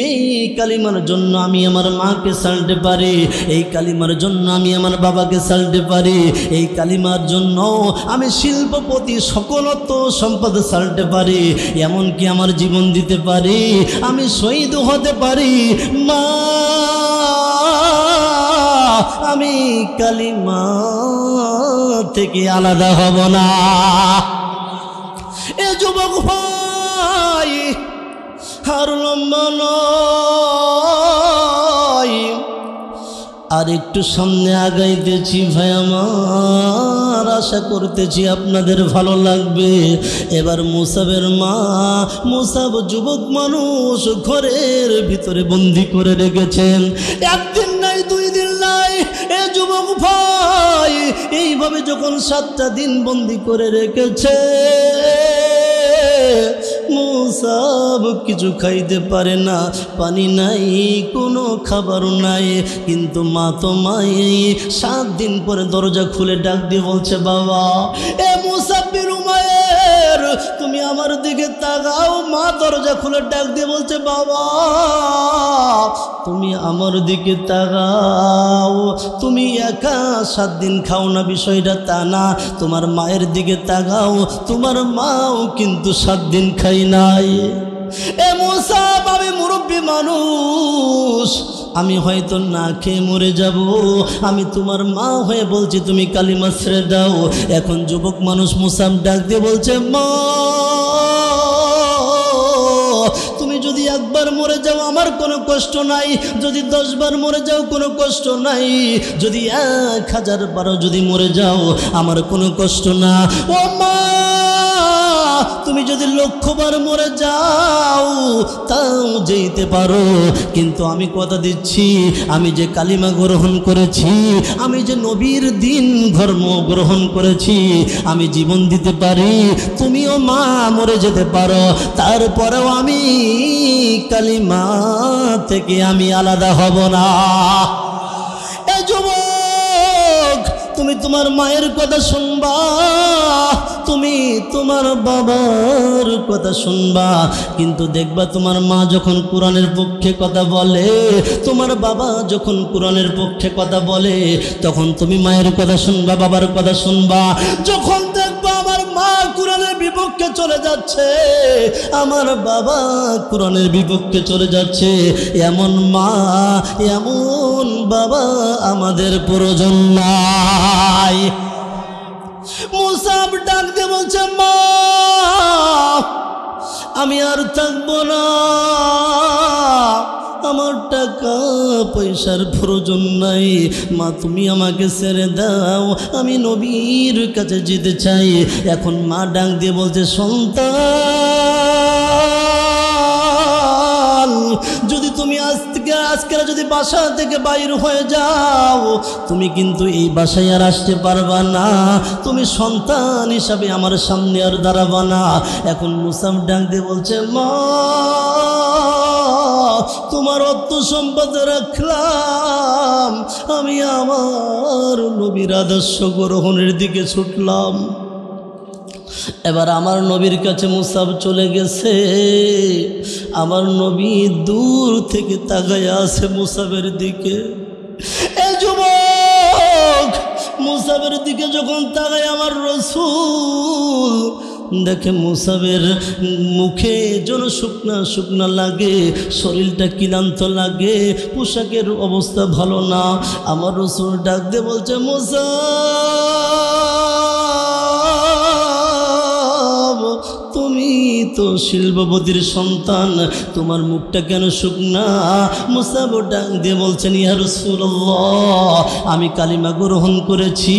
এই কালিমার জন্য আমি আমার মাকে সালতে পারি, এই কালিমার জন্য আমি আমার বাবাকে সালতে পারি, এই কালিমার জন্য আমি শিল্পপতি সকলত্ব সম্পদ সালতে পারি, এমনকি আমার জীবন দিতে পারি, আমি শহীদ হতে পারি। মা আমি কালিমা থেকে আলাদা হব না। এ যুবক ভাই আর লম্বা নয়, আর একটু সামনে আগাইতেছি ভাই আমার, আশা করতেছি আপনাদের ভালো লাগবে। এবার মুসাবের মা, মুসাব যুবক মানুষ, ঘরের ভিতরে বন্দি করে রেখেছেন। একদিন নাই, 2 দিন নাই, এ যুবক ভাই এইভাবে যখন 7টা দিন বন্দি করে রেখেছে, মুসাব কিছু খাইতে পারে না, পানি নাই, কোনো খাবার নাই। কিন্তু মা তো মাই, 7 দিন পরে দরজা খুলে ডাক দিয়ে বলছে, বাবা এ মুসাব্বির উমায়ের, তুমি আমার দিকে তাকাও। মা দরজা খুলে ডাক দিয়ে বলছে, বাবা তুমি আমার দিকে তাকাও, তুমি একা 7 দিন খাও না, বিষয়টা তা না, তোমার মায়ের দিকে তাকাও, তোমার মাও কিন্তু 7 দিন খাই নাই। এ মুসাব, আমি মুরব্বী মানুষ, আমি হয়তো না খেয়ে মরে যাব, আমি তোমার মা হয়ে বলছি তুমি কালিমা ছেড়ে দাও। এখন যুবক মানুষ মুসাব ডাক দিয়ে বলছে, মা তুমি যদি একবার মরে যাও আমার কোনো কষ্ট নাই, যদি 10 বার মরে যাও কোনো কষ্ট নাই, যদি 1000 বারও যদি মরে যাও আমার কোনো কষ্ট না। ও মা, তুমি যদি 1,00,000 বার মরে যাও তাও যেতে পারো, কিন্তু আমি কথা দিচ্ছি, আমি যে কালিমা গ্রহণ করেছি, আমি যে নবীর দিন ধর্ম গ্রহণ করেছি, আমি জীবন দিতে পারি, তুমিও মা মরে যেতে পারো, তারপরেও আমি কালিমা থেকে আমি আলাদা হব না। এ যুবক, তুমি তোমার মায়ের কথা শুনবা, তুমি তোমার বাবার কথা শুনবা, কিন্তু দেখবা তোমার মা যখন কোরআনের পক্ষে কথা বলে, তোমার বাবা যখন কোরআনের পক্ষে কথা বলে, তখন তুমি মায়ের কথা শুনবা, বাবার কথা শুনবা। যখন দেখবা আমার মা কোরআনের বিপক্ষে চলে যাচ্ছে, আমার বাবা কোরআনের বিপক্ষে চলে যাচ্ছে, এমন মা এমন বাবা আমাদের প্রয়োজন নাই। মুসাব ডাক দিয়ে বলছে, মা আমি আর থাকবো না, আমার টাকা পয়সার প্রয়োজন নাই, মা তুমি আমাকে ছেড়ে দাও, আমি নবীর কাছে যেতে চাই। এখন মা ডাক দিয়ে বলছে, সন্তান যদি তুমি আজকে যদি বাসা থেকে বাইর হয়ে যাও, তুমি কিন্তু এই বাসায় আর আসতে পারবা না, তুমি সন্তান হিসাবে আমার সামনে আর দাঁড়াবা না। এখন মুসাব ডাক দিয়ে বলছে, মা তোমার অর্থ সম্পদ রাখলাম, আমি আমার নবীর আদর্শ গ্রহণের দিকে ছুটলাম। এবার আমার নবীর কাছে মুসাব চলে গেছে, আমার নবী দূর থেকে তাকায়া আছে মুসাবের দিকে। এই যুবক মুসাবের দিকে যখন তাকায় আমার রাসূল দেখে মুসাবের মুখে যেন শুকনা শুকনা লাগে, শরীরটা ক্লান্ত লাগে, পোশাকের অবস্থা ভালো না। আমার রাসূল ডাক দিয়ে বলছে, মুসাব তুমি তো শিল্পপতির সন্তান, তোমার মুখটা কেন শুকনা? মুসাব ডাক দিয়ে বলছেন, ইয়া রাসূলুল্লাহ আমি কালিমা গ্রহণ করেছি,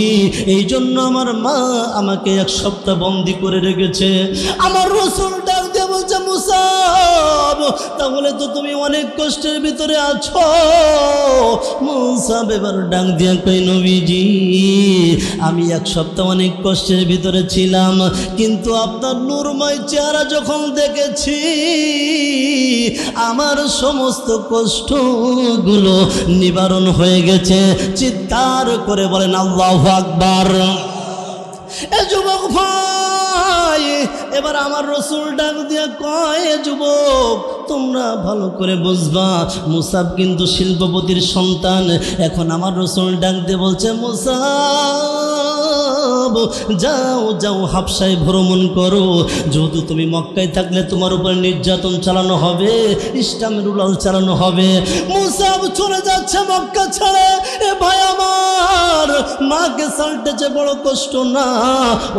এই জন্য আমার মা আমাকে 1 সপ্তাহ বন্দি করে রেখেছে। আমার রাসূল ডাক দিয়ে বলছে, মুসাব তাহলে তো তুমি অনেক কষ্টের ভিতরে আছো। মুসাব এবার ডাক দিয়ে কই, নবীজি আমি 1 সপ্তাহ অনেক কষ্টের ভিতরে ছিলাম, কিন্তু আপনার নূরময় চেহারা যখন দেখেছি আমার সমস্ত কষ্টগুলো নিবারণ হয়ে গেছে। চিৎকার করে বলেন আল্লাহু আকবার। এ যুবক ভাই এবার আমার রাসূল ডাক দিয়া কয়, যুবক তোমরা ভালো করে বুঝবা, মুসাব কিন্তু শিল্পপতির সন্তান। এখন আমার রাসূল ডাক দিয়ে বলছে, মুসাব যাও যাও হাবশায় ভ্রমণ করো, যেহেতু তুমি মক্কায় থাকলে তোমার উপর নির্যাতন চালানো হবে, ইসলামের উলাল চালানো হবে। মুসাব চলে যাচ্ছে মক্কা ছেড়ে। এ ভাই আমার, মাকে সাল্টেছে বড় কষ্ট না,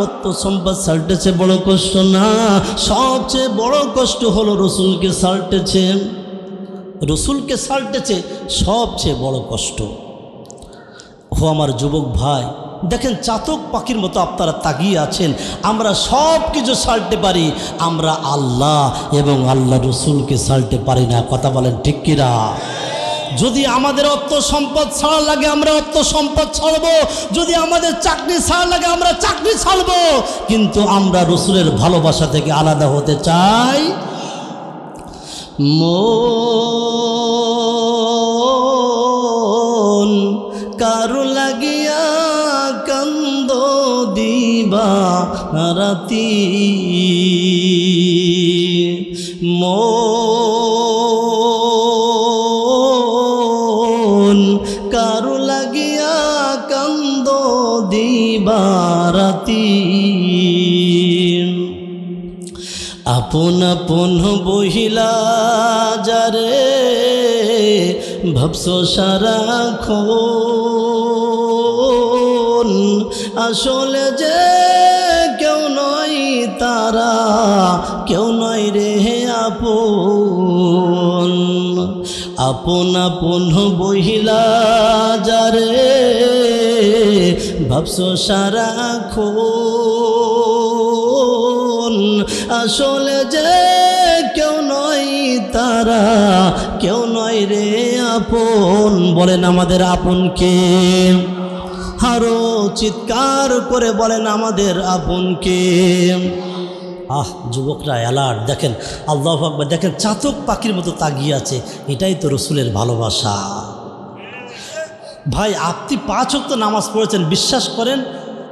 অর্থ সম্পদ সাল্টেছে বড় কষ্ট না, সবচেয়ে বড় কষ্ট হলো রসুলকে সাল্টেছে। রসুলকে সাল্টেছে সবচেয়ে বড় কষ্ট। ও আমার যুবক ভাই, দেখেন চাতক পাখির মতো আপনারা তাকিয়ে আছেন। আমরা সব কিছু ছাড়তে পারি, আমরা আল্লাহ এবং আল্লাহ রসুলকে ছাড়তে পারি না। কথা বলেন ঠিক কিনা? যদি আমাদের অর্থ সম্পদ ছাড়া লাগে আমরা অর্থ সম্পদ ছাড়বো, যদি আমাদের চাকরি ছাড়া লাগে আমরা চাকরি ছাড়বো, কিন্তু আমরা রসুলের ভালোবাসা থেকে আলাদা হতে চাই। মন কারু লাগিয়া কান্দ দিবা রাতি, মন কারু লাগিয়া কান্দ দিবা রাতি, আপন আপন বহিলা যারে ভাবছো সারাক্ষণ, আসলে যে কেউ নয় তারা, কেউ নয় রে আপন। আপন আপন বহিলা যারে ভাবছো সারাক্ষণ, আসলে যে কেউ নয় তারা, কেউ নয় রে আপন। বলেন আমাদের আপন কে? আরো চিৎকার করে বলেন আমাদের আপন কে? যুবকরা অ্যালার্ট, দেখেন আল্লাহু আকবার, দেখেন চাতক পাখির মতো তাকিয়ে আছে। এটাই তো রসুলের ভালোবাসা। ভাই আপনি 5 ওয়াক্ত নামাজ পড়েছেন, বিশ্বাস করেন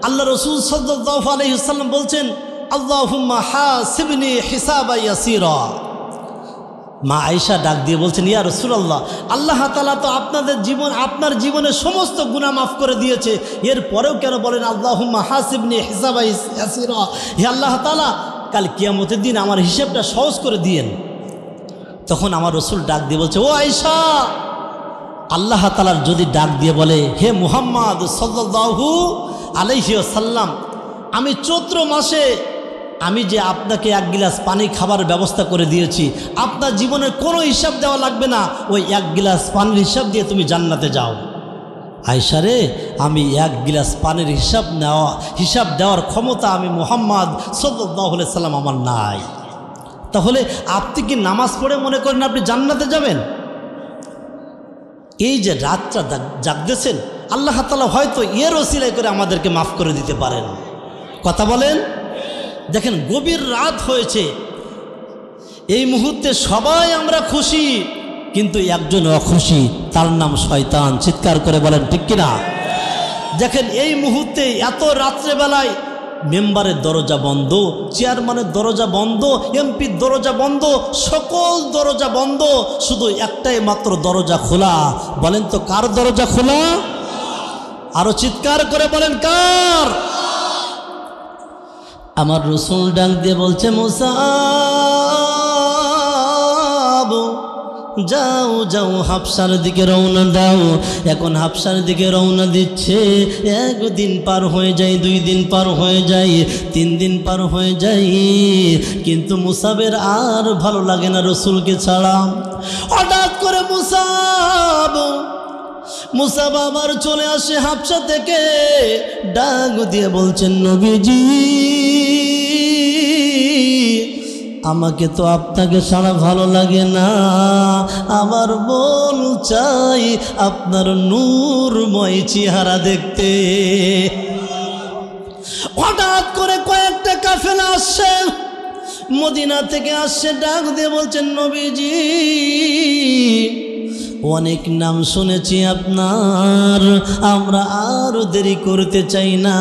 আল্লাহ রসুল সাল্লাল্লাহু আলাইহি ওয়াসাল্লাম বলছেন আল্লাহুম্মা হাসিবনি হিসাবান ইয়াসীরা। মা আয়েশা ডাক দিয়ে বলছেন, ইয়া রাসূলুল্লাহ, আল্লাহ তাআলা তো আপনার জীবনের সমস্ত গুনাহ মাফ করে দিয়েছে, এরপরেও কেন বলেন আল্লাহুম্মা হাসিবনি হিসাবান ইয়াসীরা? হে আল্লাহ তাআলা, কাল কিয়ামতের দিন আমার হিসাবটা সহজ করে দিয়েন। তখন আমার রসুল ডাক দিয়ে বলছে, ও আয়েশা, আল্লাহ তাআলার যদি ডাক দিয়ে বলে, হে মুহাম্মদ সাল্লাল্লাহু আলাইহি ওয়াসাল্লাম, আমি চৈত্র মাসে আমি যে আপনাকে 1 গিলাস পানি খাবার ব্যবস্থা করে দিয়েছি, আপনার জীবনের কোনো হিসাব দেওয়া লাগবে না, ওই 1 গিলাস পানির হিসাব দিয়ে তুমি জান্নাতে যাও। আয়েশা রে, আমি 1 গিলাস পানির হিসাব দেওয়ার ক্ষমতা আমি মুহাম্মদ সাল্লাল্লাহু আলাইহি সাল্লাম আমার নাই। তাহলে আপনি কি নামাজ পড়ে মনে করেন আপনি জান্নাতে যাবেন? এই যে রাতটা জাগতেছেন, আল্লাহ তাআলা হয়তো এর ওসিলায় করে আমাদেরকে মাফ করে দিতে পারেন। কথা বলেন। দেখেন গভীর রাত হয়েছে, এই মুহূর্তে সবাই আমরা খুশি, কিন্তু একজন অখুশি, তার নাম শয়তান। চিৎকার করে বলেন ঠিক কিনা? দেখেন এই মুহূর্তে এত রাত্রেবেলায় মেম্বারের দরজা বন্ধ, চেয়ারম্যানের দরজা বন্ধ, এমপির দরজা বন্ধ, সকল দরজা বন্ধ, শুধু একটাই মাত্র দরজা খোলা। বলেন তো কার দরজা খোলা? আরো চিৎকার করে বলেন কার? আমার রসুল ডাক দিয়ে বলছে, মুসাব যাও যাও হাবশার দিকে রওনা দাও। এখন হাবশার দিকে রওনা দিচ্ছে। 1 দিন পার হয়ে যায়, 2 দিন পার হয়ে যায়, 3 দিন পার হয়ে যায়, কিন্তু মুসাবের আর ভালো লাগে না রসুলকে ছাড়া। হঠাৎ করে মুসাব আবার চলে আসে হাবশা থেকে, ডাক দিয়ে বলছেন, নবীজি আমাকে তো আপনাকে ছাড়া ভালো লাগে না, আমার মন চাই আপনার নূরময় চেহারা দেখতে। হঠাৎ করে কয়েকটা কাফেলা আসছে, মদিনা থেকে আসছে, ডাক দিয়ে বলছেন, নবীজি অনেক নাম শুনেছি আপনার, আমরা আর দেরি করতে চাই না,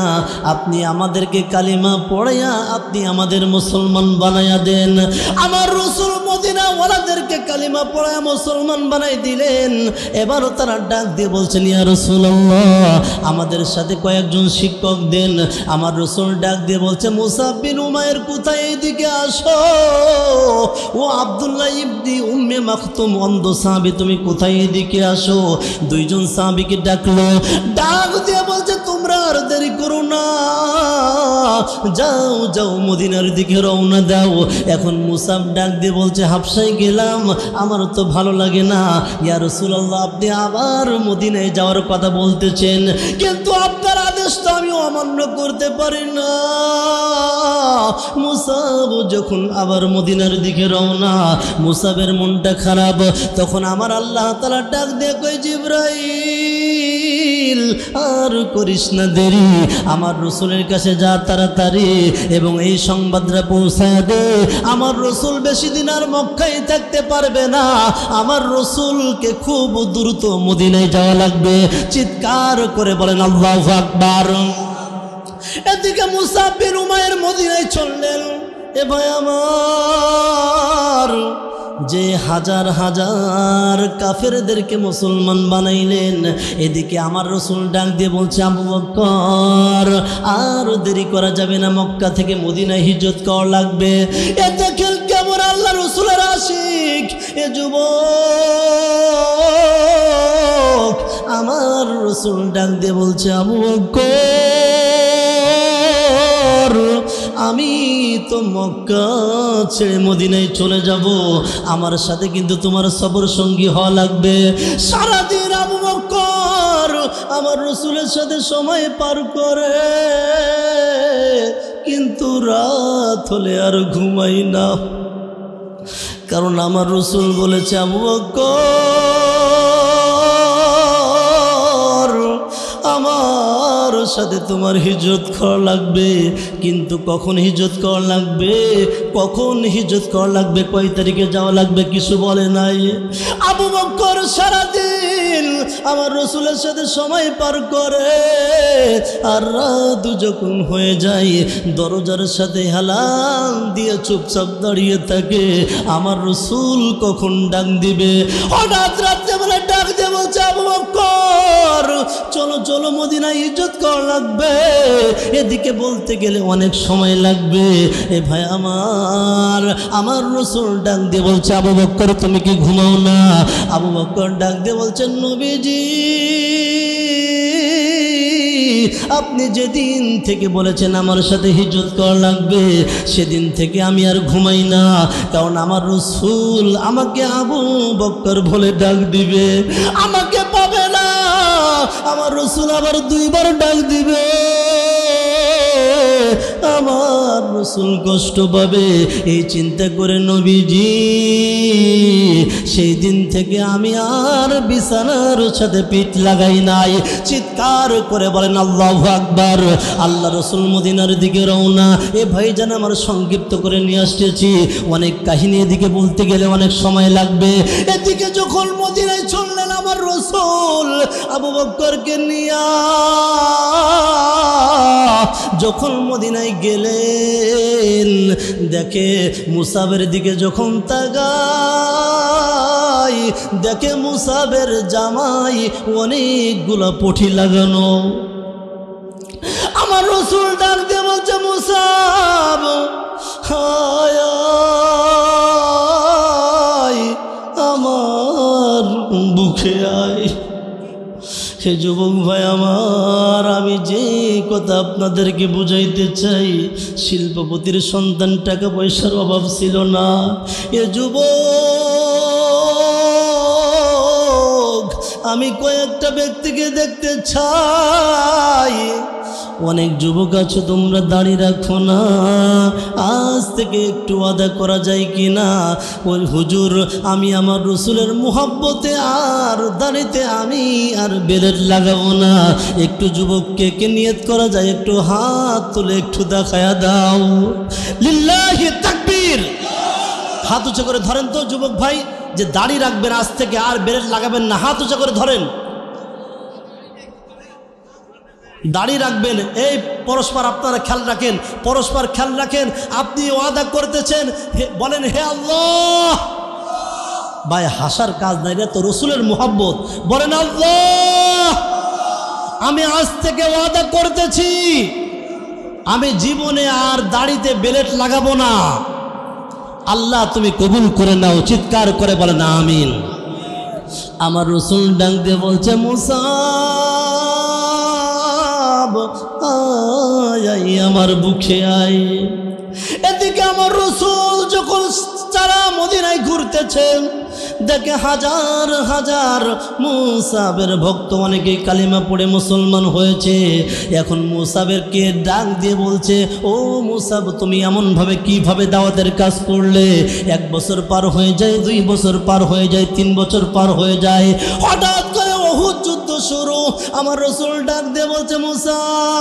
আপনি আমাদেরকে কালিমা পড়াইয়া আপনি আমাদের মুসলমান বানাইয়া দেন। আমার রাসূল মদিনা ওয়ালাদেরকে কালিমা পড়াইয়া মুসলমান বানাই দিলেন। এবারও তারা ডাক দিয়ে বলছেন, ইয়া রাসূলুল্লাহ আমাদের সাথে কয়েকজন শিক্ষক দেন। আমার রাসূল ডাক দিয়ে বলছে, মুসাব বিন উমাইর কোথায়, এইদিকে আসো। ও আব্দুল্লাহ ইবনে উম্মে মাকতুম অন্ধ সাহাবী, তুমি কোথায়, এদিকে আসো। 2 জন সাহাবীকে ডাকলো, ডাক দিয়ে বলছে, তোমরা আর দেরি করো না, যাও যাও মদিনার দিকে রওনা দাও। এখন মুসাব ডাক দিয়ে বলছে, হাবশায় গেলাম, আমার তো ভালো লাগে না। ইয়া রাসূলুল্লাহ, আপনি আবার মদিনায় যাওয়ার কথা বলতেছেন, কিন্তু আপনার আদেশ তো আমি অমান্য করতে পারি না। মুসাব যখন আবার মদিনার দিকে রওনা, মুসাবের মনটা খারাপ। তখন আমার আল্লাহ তাআলা ডাক দিয়ে কই, জিবরাইল আর করিস না দেরি, আমার রসুলের কাছে যা তাড়াতাড়ি এবং এই সংবাদটা পৌঁছায় দে। আমার রসুল বেশি দিন আর মক্কায় থাকতে পারবে না, আমার রসুলকে খুব দ্রুত মদিনায় যাওয়া লাগবে। চিৎকার করে বলেন আল্লাহু আকবার। এদিকে মুসাব বিন উমাইর মদিনায় চললেন। এ ভাই আমার, যে হাজার হাজার কাফেরদেরকে মুসলমান বানাইলেন, এদিকে আমার রসুল ডাক দিয়ে বলছে, আবু বকর আর দেরি করা যাবে না, মক্কা থেকে মদিনায় হিজরত করা লাগবে। এ দেখেন কেমন আল্লাহ রসুলের আশিক এ যুবক। আমার রসুল ডাক দিয়ে বলছে, আবু বকর আমি তো মক্কা ছেড়ে মদিনায় চলে যাব, আমার সাথে কিন্তু তোমার সফর সঙ্গী হওয়া লাগবে। সারাদিন আবু বকর আমার রসুলের সাথে সময় পার করে, কিন্তু রাত হলে আর ঘুমাই না, কারণ আমার রসুল বলেছে, আবু বকর আমার সাথে তোমার হিজরত করা লাগবে। কিন্তু কখন হিজরত করা লাগবে, কখন হিজরত করা লাগবে, কয় তারিখে যাওয়া লাগবে কিছু বলে নাই। আবু বকর সারাদিন আমার রসুলের সাথে সময় পার করে, আর রাত যখন হয়ে যায় দরজার সাথে হেলান দিয়ে চুপচাপ দাঁড়িয়ে থাকে, আমার রসুল কখন ডাক দিবে। হঠাৎ রাত্রেবেলা ডাক দিয়ে বলছে, আবু বকর চলো চলো মদিনায় হিজরত করা লাগবে। এদিকে বলতে গেলে অনেক সময় লাগবে। এ ভাই আমার রসুল ডাক দিয়ে বলছে, আবু বকর তুমি কি ঘুমাও না? আবু বকর ডাক দিয়ে বলছেন, নবীজি আপনি যেদিন থেকে বলেছেন আমার সাথে হিজরত করা লাগবে, সেদিন থেকে আমি আর ঘুমাই না, কারণ আমার রসুল আমাকে আবু বকর বলে ডাক দিবে, আমাকে পাবে না। আমার রসুল আবার দুইবার ডাক দিবে, আমার রসুল কষ্ট পাবে। এই চিন্তা করে নবীজি সেই দিন থেকে আমি আর বিছানার সাথে পিঠ লাগাই নাই। চিৎকার করে বলেন আল্লাহু আকবার। আল্লাহ রসুল মদিনার দিকে রওনা। এ ভাইজান আমার সংক্ষিপ্ত করে নিয়ে আসতেছি, অনেক কাহিনী এদিকে বলতে গেলে অনেক সময় লাগবে। এদিকে যখন মদিনায় চললেন আমার রসুল আবু বকরকে নিয়া, যখন মদিনায় গেলেন দেখে মুসাবের দিকে যখন তাকাই, দেখে মুসাবের জামাই অনেকগুলা পঠি লাগানো। আমার রসুল ডাক দিয়ে বলছে, মুসাব হায় আমার বুকে আয়। হে যুবক ভাই আমার, আমি যে কথা আপনাদেরকে বুঝাইতে চাই, শিল্পপতির সন্তান, টাকা পয়সার অভাব ছিল না। এ যুবক আমি কয়েকটা ব্যক্তিকে দেখতে চাই। অনেক যুবক আছো তোমরা দাঁড়িয়ে রাখো না, আজ থেকে একটু ওয়াদা করা যায় কি না, ওই হুজুর আমি আমার রসুলের মুহাব্বতে আর দাঁড়িতে আমি আর বেলেট লাগাবো না। একটু যুবককে কে নিয়ত করা যায়, একটু হাত তুলে একটু দেখায়া দাও। লিল্লাহি তাকবীর। হাত উঁচু করে ধরেন তো যুবক ভাই, যে দাড়ি রাখবেন আজ থেকে আর বেলেট লাগাবেন না, হাত উঁচু করে ধরেন। দাড়ি রাখবেন, এই পরস্পর আপনারা খেয়াল রাখেন, পরস্পর খেয়াল রাখেন। আপনি ওয়াদা করতেছেন, বলেন হে আল্লাহ। ভাই হাসার কাজ নাই, রে তো রসুলের মুহাব্বত। বলেন আল্লাহ আমি আজ থেকে ওয়াদা করতেছি আমি জীবনে আর দাড়িতে বেলেট লাগাবো না। আল্লাহ তুমি কবুল করে নাও। চিৎকার করে বলেন আমিন। আমার রসুল ডাক দিয়ে বলছে, মুসা আমার বুকে আয়। এদিকে আমার রাসূল যখন সারা মদিনায় ঘুরতেছেন, দেখে হাজার হাজার মুসাবের ভক্ত অনেকে কালিমা পড়ে মুসলমান হয়েছে। এখন মুসাবেরকে ডাক দিয়ে বলছে, ও মুসাব, তুমি এমনভাবে কিভাবে দাওয়াতের কাজ করলে? 1 বছর পার হয়ে যায়, 2 বছর পার হয়ে যায়, 3 বছর পার হয়ে যায়, হঠাৎ করে উহুদ যুদ্ধ শুরু। আমার রাসূল ডাক দিয়ে বলছে, মুসাব,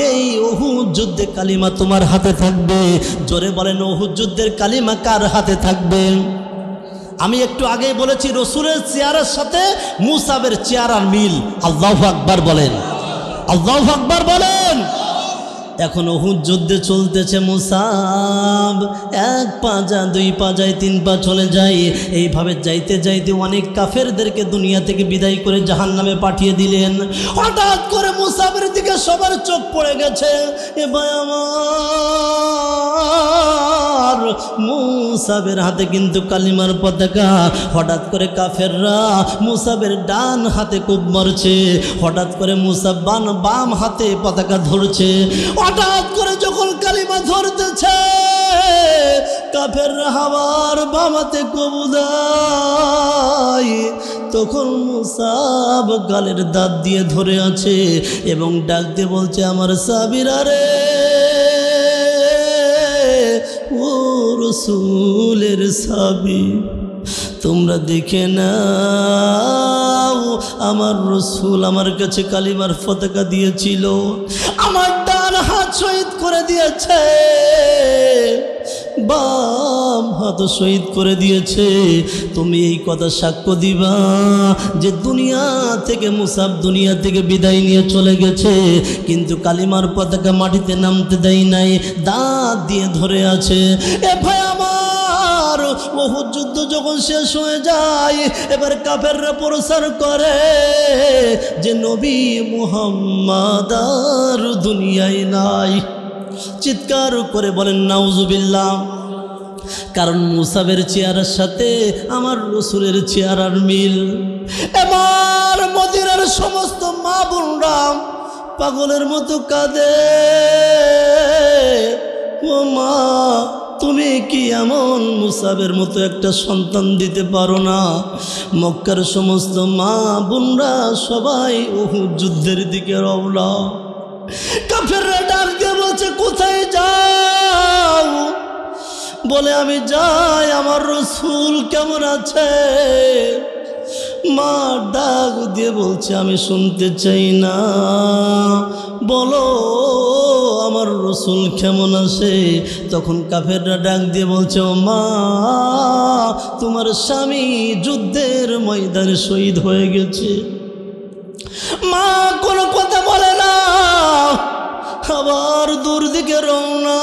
এই উহুদ যুদ্ধে কালিমা তোমার হাতে থাকবে। জোরে বলেন, উহুদ যুদ্ধের কালিমা কার হাতে থাকবে? আমি একটু আগেই বলেছি রাসূলের চেহারার সাথে মুসাবের চেহারার মিল। আল্লাহু আকবার বলেন, আল্লাহু আকবার বলেন। এখন উহুদ যুদ্ধে চলতেছে, মুসাব 1 পা যা, 2 পা যায়, 3 পা চলে যায়। এইভাবে যাইতে যাইতে অনেক কাফেরদেরকে দুনিয়া থেকে বিদায় করে জাহান্নামে পাঠিয়ে দিলেন। হঠাৎ করে মুসাবের দিকে সবার চোখ পড়ে গেছে। এ ভাই আমার, মুসাবের হাতে কিন্তু কালিমার পতাকা। হঠাৎ করে কাফেররা মুসাবের ডান হাতে কোপ মারছে, হঠাৎ করে মুসাব বাম হাতে পতাকা ধরছে। হঠাৎ করে যখন কালিমা ধরতেছে, কাফেররা আবার বাম হাতে কোপ দেয়। তখন মুসাব গালের দাঁত দিয়ে ধরে আছে এবং ডাক দিয়ে বলছে, আমার সাহাবীরা রে, ও রাসূলের সাহাবী, তোমরা দেখে নাও, আমার রাসূল আমার কাছে কালিমার পতাকা দিয়েছিল, আমার ডান হাত শহীদ করে দিয়েছে, বাম হাত শহীদ করে দিয়েছে। তুমি এই কথা সাক্ষ্য দিবা যে দুনিয়া থেকে মুসাব দুনিয়া থেকে বিদায় নিয়ে চলে গেছে, কিন্তু কালিমার পতাকা মাটিতে নামতে দেয় নাই, দাঁত দিয়ে ধরে আছে। এ ভাই আমার, উহুদ যুদ্ধ যখন শেষ হয়ে যায়, এবার কাফেররা প্রচার করে যে নবী মুহাম্মদ আর দুনিয়ায় নাই। চিৎকার করে বলেন নাউজুবিল্লাহ। কারণ মুসাবের চেহারার সাথে আমার রাসূলের চেহারার মিল। এবার মদিনার সমস্ত মা বোনরা পাগলের মতো কাঁদে, ও মা, তুমি কি এমন মুসাবের মতো একটা সন্তান দিতে পারো না? মক্কার সমস্ত মা বোনরা সবাই উহুদ যুদ্ধের দিকে রওনা। কাফেররা ডাক দিয়ে বলছে, কোথায় যাও? বলে, আমি যাই, আমার রাসূল কেমন আছে? মা ডাক দিয়ে বলছে, আমি শুনতে চাই না, বলো আমার রাসূল কেমন আছে? তখন কাফেররা ডাক দিয়ে বলছে, ও মা, তোমার স্বামী যুদ্ধের ময়দানে শহীদ হয়ে গেছে। মা কোনো কথা বলে না, আবার দূর দিকে রওনা।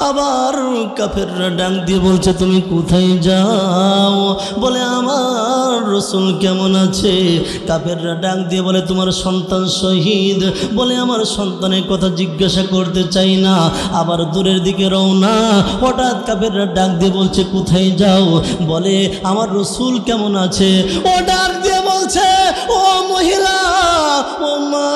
আবার কাফেররা ডাক দিয়ে বলছে, তুমি কোথায় যাও? বলে, আমার রাসূল কেমন আছে? কাফেররা ডাক দিয়ে বলে, তোমার সন্তান শহীদ। বলে, আমার সন্তানের কথা জিজ্ঞাসা করতে চাই না। আবার দূরের দিকে রওনা। হঠাৎ কাফেররা ডাক দিয়ে বলছে, কোথায় যাও? বলে, আমার রাসূল কেমন আছে? ও ডাক দিয়ে বলছে, ও মহিলা, ও মা,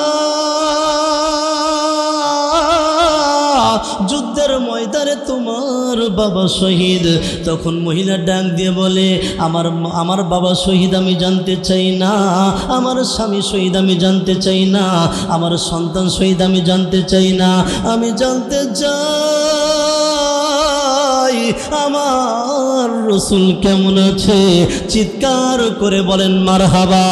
যুদ্ধের ময়দানে তোমার বাবা শহীদ। তখন মহিলা ডাক দিয়ে বলে, আমার বাবা শহীদ আমি জানতে চাই না, আমার স্বামী শহীদ আমি জানতে চাই না, আমার সন্তান শহীদ আমি জানতে চাই না, আমি জানতে চাই আমার রাসূল কেমন আছে। চিৎকার করে বলেন মারহাবা।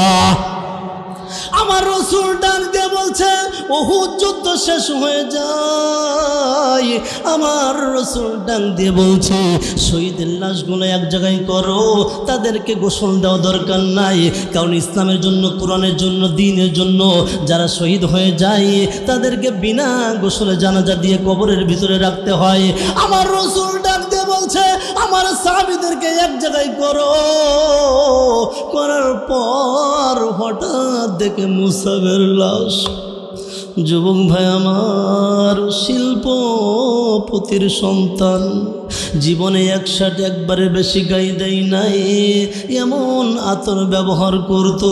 আমার রাসূল ডাক দিয়ে বলছে, উহুদ যুদ্ধ শেষ হয়ে যায়। আমার রাসূল ডাক দিয়ে বলছে, শহীদের লাশগুলো এক জায়গায় করো, তাদেরকে গোসল দেওয়া দরকার নাই। কারণ ইসলামের জন্য, কোরআনের জন্য, দ্বীনের জন্য যারা শহীদ হয়ে যায় তাদেরকে বিনা গোসলে জানাজা দিয়ে কবরের ভিতরে রাখতে হয়। আমার রাসূল ডাক দিয়ে বলছে, আমার সাহাবীদেরকে এক জায়গায় করো। করার পর হঠাৎ দেখে মুসাবের লাশ যুবক ভাই আমার, শিল্পপতির সন্তান, জীবনে একসাথে একবারে বেশি গাই দেয় নাই, এমন আতর ব্যবহার করত।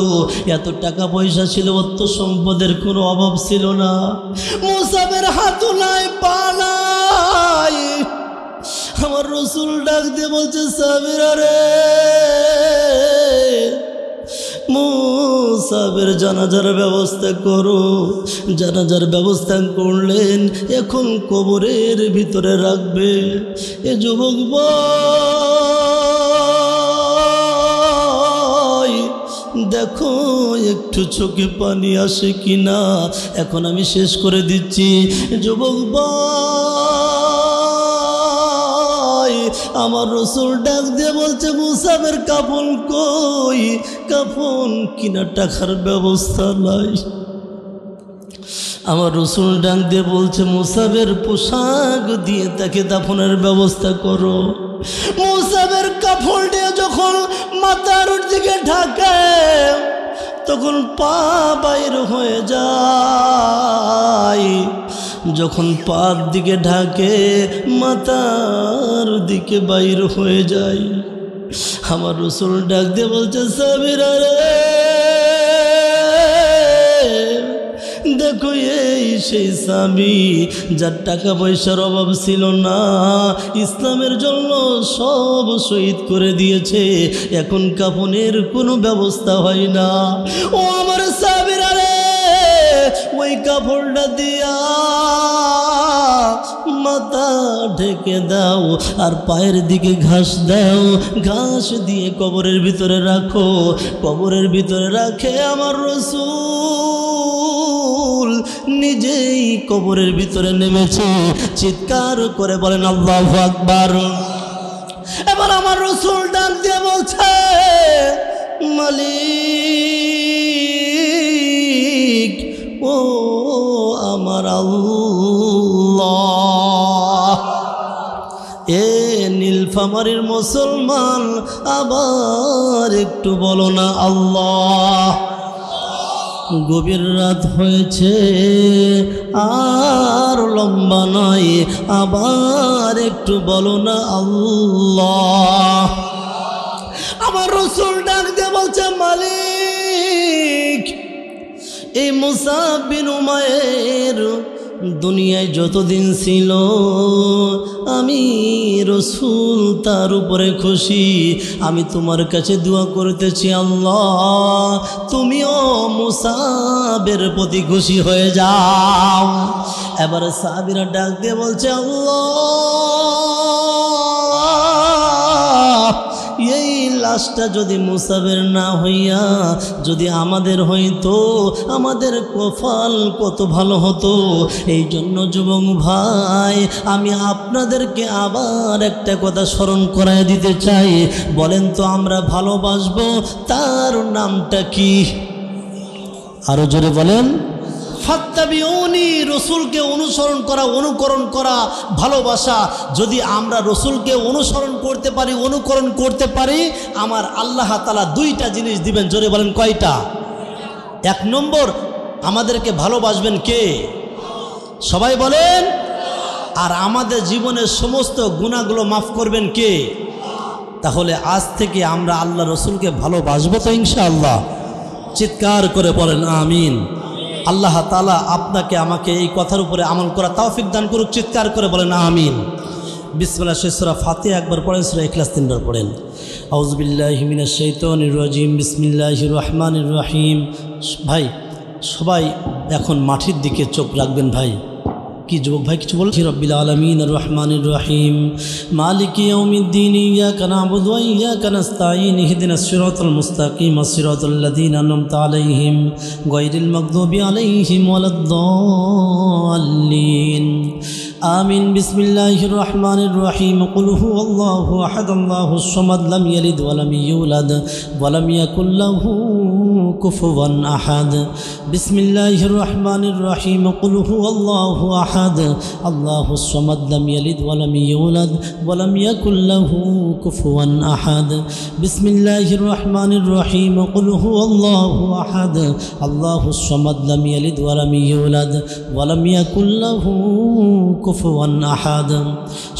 এত টাকা পয়সা ছিল, অর্থ সম্পদের কোনো অভাব ছিল না। মুসাবের হাতও নাই, পা নাই। আমার রসুল ডাক দিয়ে বলছে, সাবিরা রে, মুসাবের জানাজার ব্যবস্থা করো। জানাজার ব্যবস্থা করলেন, এখন কবরের ভিতরে রাখবে। এ যুবক ভাই, দেখো একটু চোখে পানি আসে কিনা, এখন আমি শেষ করে দিচ্ছি। যুবক ভাই, আমার রসুল ডাক দিয়ে বলছে, মুসাবের কাফন কই? কাফন কিনা টাকার ব্যবস্থা নাই। আমার রসুল ডাক দিয়ে বলছে, মুসাবের পোশাক দিয়ে তাকে দাফনের ব্যবস্থা করো। মুসাবের কাফন দিয়ে যখন মাথার দিকে ঢাকে, তখন পা বাইর হয়ে যায়। যখন পার দিকে ঢাকে, মাথার দিকে বাইর হয়ে যায়। আমার রসুল ডাক দিয়ে বলছে, সাবিরা রে, দেখো এই সেই স্বামী যার টাকা পয়সার অভাব ছিল না, ইসলামের জন্য সব শহীদ করে দিয়েছে, এখন কাফনের কোনো ব্যবস্থা হয় না। ও আমার সাবিরা রে, ওই কাপড়টা দিয়া মাথা ঢেকে দাও, আর পায়ের দিকে ঘাস দাও, ঘাস দিয়ে কবরের ভিতরে রাখো। কবরের ভিতরে রাখে আমার রসুল নিজেই কবরের ভিতরে নেমেছে। চিৎকার করে বলেন আল্লাহু আকবার। এবার আমার রসুল ডাক দিয়ে বলছে, মালিক, ও আমার আল্লাহ, এ নীলফামারীর মুসলমান, আবার একটু বলো না আল্লাহ। গভীর রাত হয়েছে, আর লম্বা নয়, আবার একটু বলো না আল্লাহ। আমার রসুল ডাক দিয়ে বলছে, মালিক, এই মুসাব বিন উমাইর দুনিয়ায় যতদিন ছিল, আমি রসুল তার উপরে খুশি। আমি তোমার কাছে দোয়া করতেছি, আল্লাহ তুমিও মুসাবের প্রতি খুশি হয়ে যাও। এবারে সাহাবীরা ডাক দিয়ে বলছে, আল্লাহ, এই লাশটা যদি মুসাবের না হইয়া যদি আমাদের হইতো, আমাদের কপাল কত ভালো হতো। এই জন্য যুবক ভাই, আমি আপনাদেরকে আবার একটা কথা স্মরণ করায় দিতে চাই। বলেন তো, আমরা ভালোবাসবো, তার নামটা কি? আরো জোরে বলেন। ফাত্তাবিউনি, রসুলকে অনুসরণ করা, অনুকরণ করা ভালোবাসা। যদি আমরা রসুলকে অনুসরণ করতে পারি, অনুকরণ করতে পারি, আমার আল্লাহ তাআলা দুইটা জিনিস দিবেন। জোরে বলেন, কয়টা? এক নম্বর, আমাদেরকে ভালোবাসবেন কে? সবাই বলেন। আর আমাদের জীবনের সমস্ত গুনাহগুলো মাফ করবেন কে? তাহলে আজ থেকে আমরা আল্লাহ রসুলকে ভালোবাসবো তো ইনশাআল্লাহ। চিৎকার করে বলেন আমিন। আল্লাহ তাআলা আপনাকে আমাকে এই কথার উপরে আমল করা তৌফিক দান করুক। চিৎকার করে বলেন আমিন। বিসমিল্লাহ। সূরা ফাতিহা একবার পড়েন, সূরা ইখলাস তিনবার পড়েন। আউযু বিল্লাহি মিনাশ শাইতানির রাজিম, বিসমিল্লাহির রহমানির রহিম। ভাই সবাই এখন মাটির দিকে চোখ রাখবেন। ভাই কি যুবক ভাই কিছু বলছি? রব্বিল আলামিন আর রহমানির রহিম, মালিকি ইয়াউমিদ্দিন, ইয়াকা না'বুদু ওয়া ইয়াকা নাস্তাঈন, ইহদিনাস সিরাতাল মুস্তাকিম, সিরাতাল লাযীনা আন'আমতা আলাইহিম গায়রিল মাগদুবি আলাইহিম ওয়ালাদ-দাল্লিন। আমিন। বিসমিল্লাহির রহমানির রহিম। কুল হুয়াল্লাহু আহাদ, আল্লাহুস সামাদ, লাম ইয়ালিদ ওয়া লাম ইউলাদ ওয়া লাম ইয়াকুল লাহু كفوا أحد بسم الله الرحمن الرحيم قل هو الله أحد الله الصمد لم يلد ولم يولد ولم يكن له كفوا أحد بسم الله الرحمن الرحيم قل هو الله أحد الله الصمد لم يلد ولم يولد ولم يكن له كفوا أحد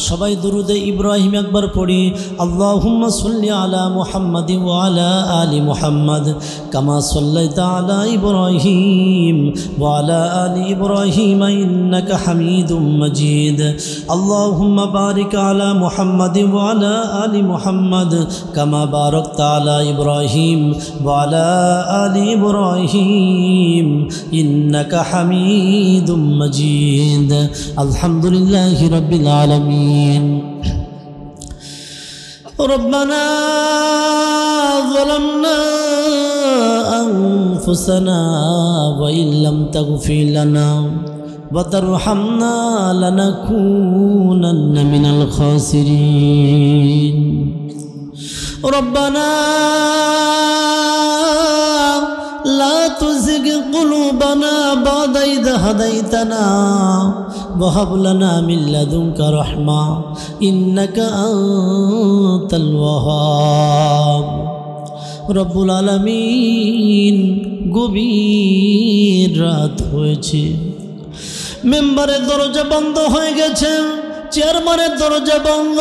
সবাই দুরুদে ইব্রাহিম একবার পড়ি আল্লাহুম্মা সাল্লি আলা মুহাম্মাদ ওয়া আলা আলি মুহাম্মাদ কামা সাল্লাইতা আলা ইব্রাহিম ওয়া আলা আলি ইব্রাহিম ইন্নাকা হামিদুম মাজিদ আল্লাহুম্মা বারিক আলা মুহাম্মাদ ওয়া আলা আলি মুহাম্মাদ কামা বারাকতা আলা ইব্রাহিম ওয়া আলা আলি ইব্রাহিম ইন্নাকা হামিদুম মাজিদ আলহামদুলিল্লাহি রাব্বিল আলামিন ربنا ظلمنا أنفسنا وإن لم تغفر لنا وترحمنا لنكونن من الخاسرين ربنا لا تزغ قلوبنا بعد إذ هديتنا وهب لنا من لدنك رحمة إنك أنت الوهاب رب العالمين গভীর রাত হয়েছে মেম্বারের দরজা বন্ধ হয়ে গেছে চেয়ারম্যানের দরজা বন্ধ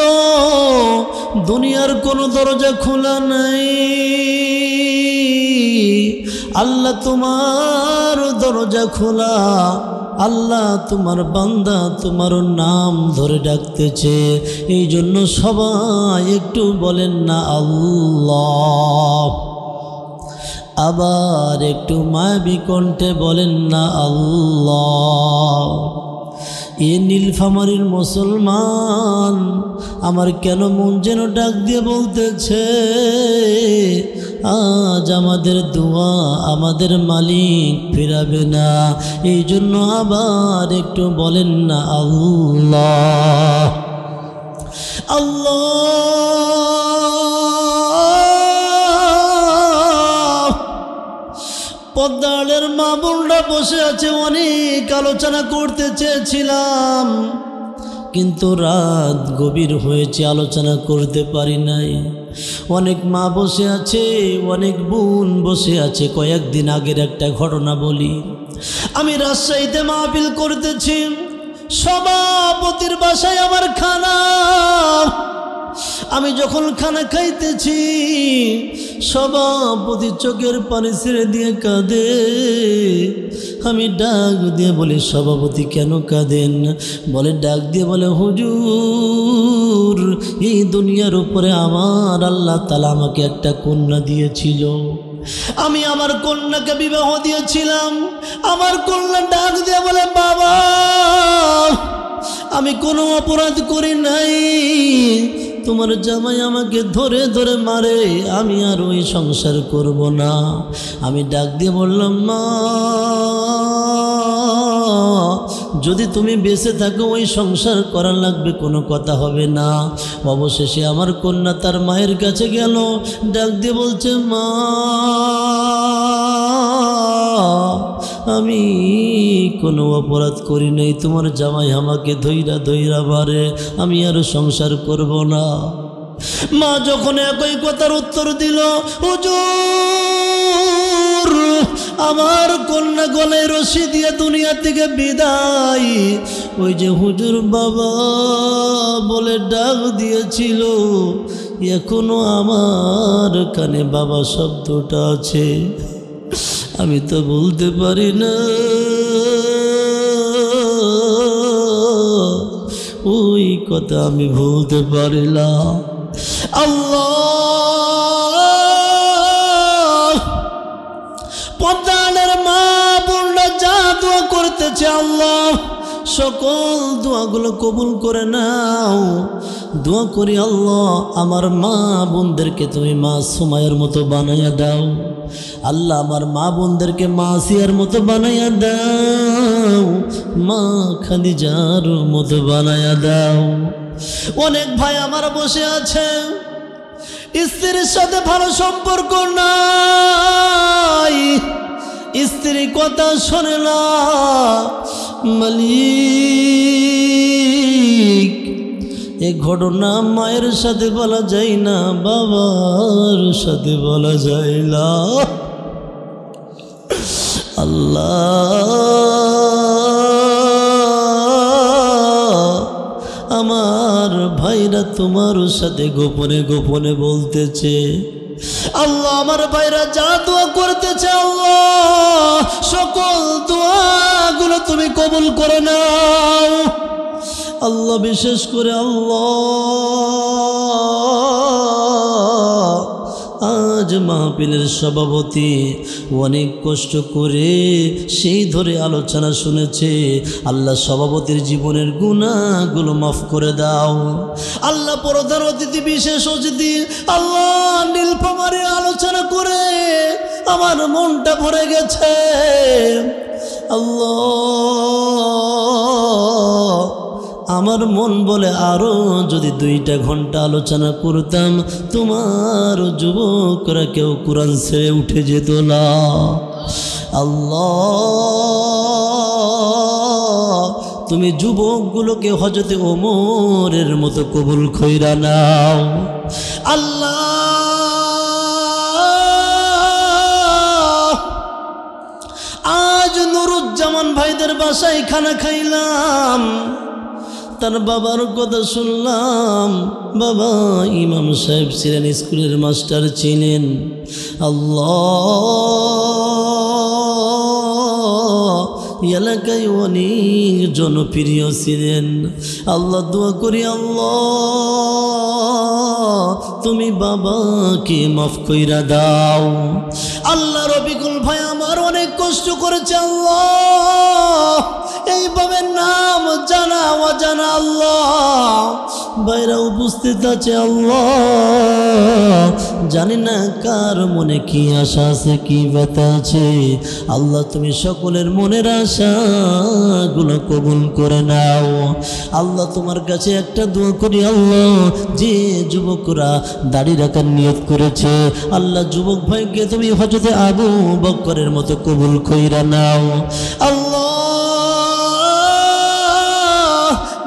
দুনিয়ার কোনো দরজা খোলা নাই আল্লাহ তোমার দরজা খোলা আল্লাহ তোমার বান্দা তোমার নাম ধরে ডাকতেছে এই জন্য সবাই একটু বলেন না আল্লাহ আবার একটু মায়াবী কণ্ঠে বলেন না আল্লাহ এ নীলফামারীর মুসলমান আমার কেন মন যেন ডাক দিয়ে বলতেছে আজ আমাদের দোয়া আমাদের মালিক ফিরাবে না এই জন্য আবার একটু বলেন না আল্লাহ আল্লাহ পদ্মালের মা বোনরা বসে আছে অনেক আলোচনা করতে চেয়েছিলাম কিন্তু রাত গভীর হয়েছে আলোচনা করতে পারি নাই অনেক মা বসে আছে অনেক বোন বসে আছে কয়েকদিন আগের একটা ঘটনা বলি আমি রাজশাহীতে মাহফিল করতেছি সভাপতির বাসায় আমার খানা আমি যখন খানা খাইতেছি সভাপতি চোখের পানি ছেড়ে দিয়ে কাঁদে আমি ডাক দিয়ে বলি সভাপতি কেন কাঁদেন বলে ডাক দিয়ে বলে হুজুর এই দুনিয়ার উপরে আমার আল্লাহ তাআলা আমাকে একটা কন্যা দিয়েছিল আমি আমার কন্যাকে বিবাহ দিয়েছিলাম আমার কন্যা ডাক দিয়ে বলে বাবা আমি কোনো অপরাধ করি নাই তোমার জামাই আমাকে ধরে ধরে মারে আমি আর ওই সংসার করব না আমি ডাক দিয়ে বললাম মা যদি তুমি বেঁচে থাকো ওই সংসার করা লাগবে কোনো কথা হবে না অবশেষে আমার কন্যা তার মায়ের কাছে গেল ডাক দিয়ে বলছে মা আমি কোনো অপরাধ করি নাই তোমার জামাই আমাকে ধইরা ধইরা মারে আমি আর সংসার করব না মা যখন একই কথার উত্তর দিল হুজুর আমার কন্যা গলায় রশি দিয়ে দুনিয়া থেকে বিদায় ওই যে হুজুর বাবা বলে ডাক দিয়েছিল এখনো আমার কানে বাবা শব্দটা আছে আমি তো বলতে পারি না ওই কথা আমি বলতে পারি না আল্লাহ পদ্মালের মা বোনরা যা দোয়া করতেছে আল্লাহ সকল দোয়াগুলো কবুল করে নাও দোয়া করি আল্লাহ আমার মা বোনদেরকে তুমি মা সুমাইয়ের মতো বানাইয়া দাও আল্লাহ আমার মা বোনদেরকে মা আসিয়ার মতো বানাইয়া দাও মা খাদিজার মতো বানাইয়া দাও অনেক ভাই আমার বসে আছে স্ত্রীর সাথে ভালো সম্পর্ক নাই, স্ত্রী কথা শোনে না, মালিক এ ঘটনা মায়ের সাথে বলা যায় না, বাবার সাথে বলা যায় না। আল্লাহ আমার ভাইরা তোমার সাথে গোপনে গোপনে বলতেছে, আল্লাহ আমার ভাইরা যা দোয়া করতেছে আল্লাহ সকল দোয়াগুলো তুমি কবুল করে নাও আল্লাহ। বিশেষ করে আল্লাহ আজ মাহফিলের সভাপতি অনেক কষ্ট করে সেই ধরে আলোচনা শুনেছে, আল্লাহ সভাপতির জীবনের গুনাহগুলো মাফ করে দাও আল্লাহ। প্রধান অতিথি বিশেষ অতিথি আল্লাহ নীলফামারী আলোচনা করে আমার মনটা ভরে গেছে আল্লাহ। আমার মন বলে আরো যদি 2টা ঘন্টা আলোচনা করতাম তোমার যুবকরা কেউ কোরআন ছেড়ে উঠে যেত না আল্লাহ। তুমি যুবকগুলোকে হযরতে ওমরের মতো কবুল কইরা নাও আল্লাহ। আজ নুরুজ্জামান ভাইদের বাসায় খানা খাইলাম, তার বাবার কথা শুনলাম, বাবা ইমাম সাহেব ছিলেন, স্কুলের মাস্টার ছিলেন আল্লাহ, এলাকায় অনেক জনপ্রিয় ছিলেন আল্লাহ। দোয়া করি আল্লাহ তুমি বাবাকে মাফ কইরা দাও আল্লাহ। রবিকুল ভাই আমার অনেক কষ্ট করেছে আল্লাহ, এইভাবে নাম জানা অজানা আল্লাহ বাইরা উপস্থিত আছে আল্লাহ। জানি না কার মনে কি আশা আছে, কি ব্যথা আছে আল্লাহ, তুমি সকলের মনের আশাগুলো কবুল করে নাও আল্লাহ। তোমার কাছে একটা দোয়া করি আল্লাহ, যে যুবকরা দাড়ি রাখার নিয়ত করেছে আল্লাহ, যুবক ভাইকে তুমি হযরতে আবু বকরের মতো কবুল কইরা নাও আল্লাহ।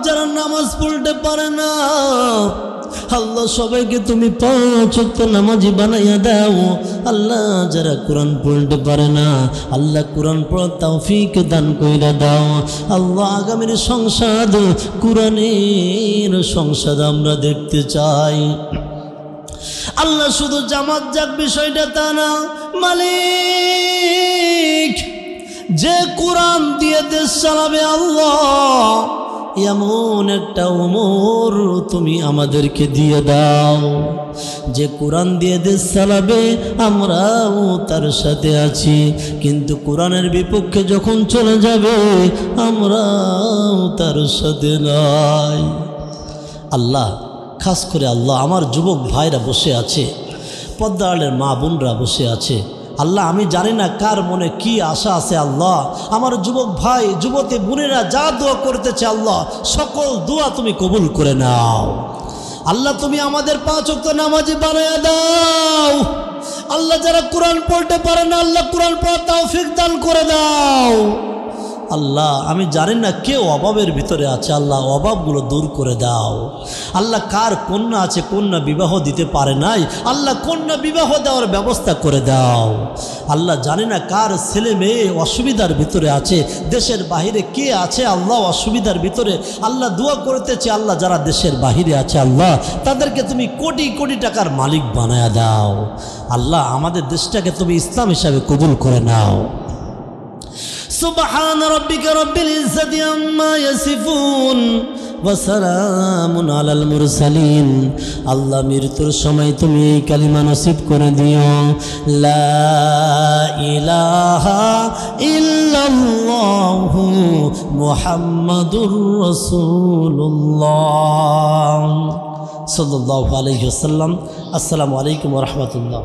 যারা নামাজ পড়তে পারে না আল্লাহ সবাইকে তুমি 5 ওয়াক্ত নামাজি বানাইয়া দাও আল্লাহ। যারা কোরআন পড়তে পারে না আল্লাহ কোরআন পড়ার তৌফিক দান কইরা দাও আল্লাহ। আগামীর সংসদ কোরআনের সংসদ আমরা দেখতে চাই আল্লাহ। শুধু জামাত যাক বিষয়টা তা না মালিক, যে কোরআন দিয়ে দেশ চালাবে আল্লাহ এমন একটা ওমর তুমি আমাদেরকে দিয়ে দাও, যে কোরআন দিয়ে দেশ চালাবে আমরাও তার সাথে আছি, কিন্তু কোরআনের বিপক্ষে যখন চলে যাবে আমরাও তার সাথে নাই আল্লাহ। খাস করে আল্লাহ আমার যুবক ভাইরা বসে আছে, পর্দা আড়ালের মা বোনরা বসে আছে আল্লাহ। আমি জানি না কার মনে কি আশা আছে আল্লাহ। আমার যুবক ভাই যুবতী বোনেরা যা দোয়া করতেছে আল্লাহ সকল দোয়া তুমি কবুল করে নাও আল্লাহ। তুমি আমাদের 5 ওয়াক্ত নামাজি বানায়া দাও আল্লাহ। যারা কোরআন পড়তে পারে না আল্লাহ কোরআন পড়ার তৌফিক দান করে দাও আল্লাহ। আমি জানি না কে অভাবের ভিতরে আছে আল্লাহ, অভাবগুলো দূর করে দাও আল্লাহ। কার কন্যা আছে কন্যা বিবাহ দিতে পারে নাই আল্লাহ, কন্যা বিবাহ দেওয়ার ব্যবস্থা করে দাও আল্লাহ। জানি না কার ছেলে মেয়ে অসুবিধার ভিতরে আছে, দেশের বাহিরে কে আছে আল্লাহ অসুবিধার ভিতরে আল্লাহ। দোয়া করতেছে আল্লাহ, যারা দেশের বাহিরে আছে আল্লাহ তাদেরকে তুমি কোটি কোটি টাকার মালিক বানায়া দাও আল্লাহ। আমাদের দেশটাকে তুমি ইসলাম হিসাবে কবুল করে নাও। সুবহান রাব্বিকা রাব্বিল ইজ্জাতি আম্মা ইয়াসিফুন ওয়া সালামুন আলাল মুরসালিন। আল্লাহ মৃত্যুর সময় তুমি এই কালিমা নসিব করে দিও, লা ইলাহা ইল্লাল্লাহু মুহাম্মাদুর রাসূলুল্লাহ সাল্লাল্লাহু আলাইহি ওয়াসাল্লাম। আসসালামু আলাইকুম ওয়া রাহমাতুল্লাহ।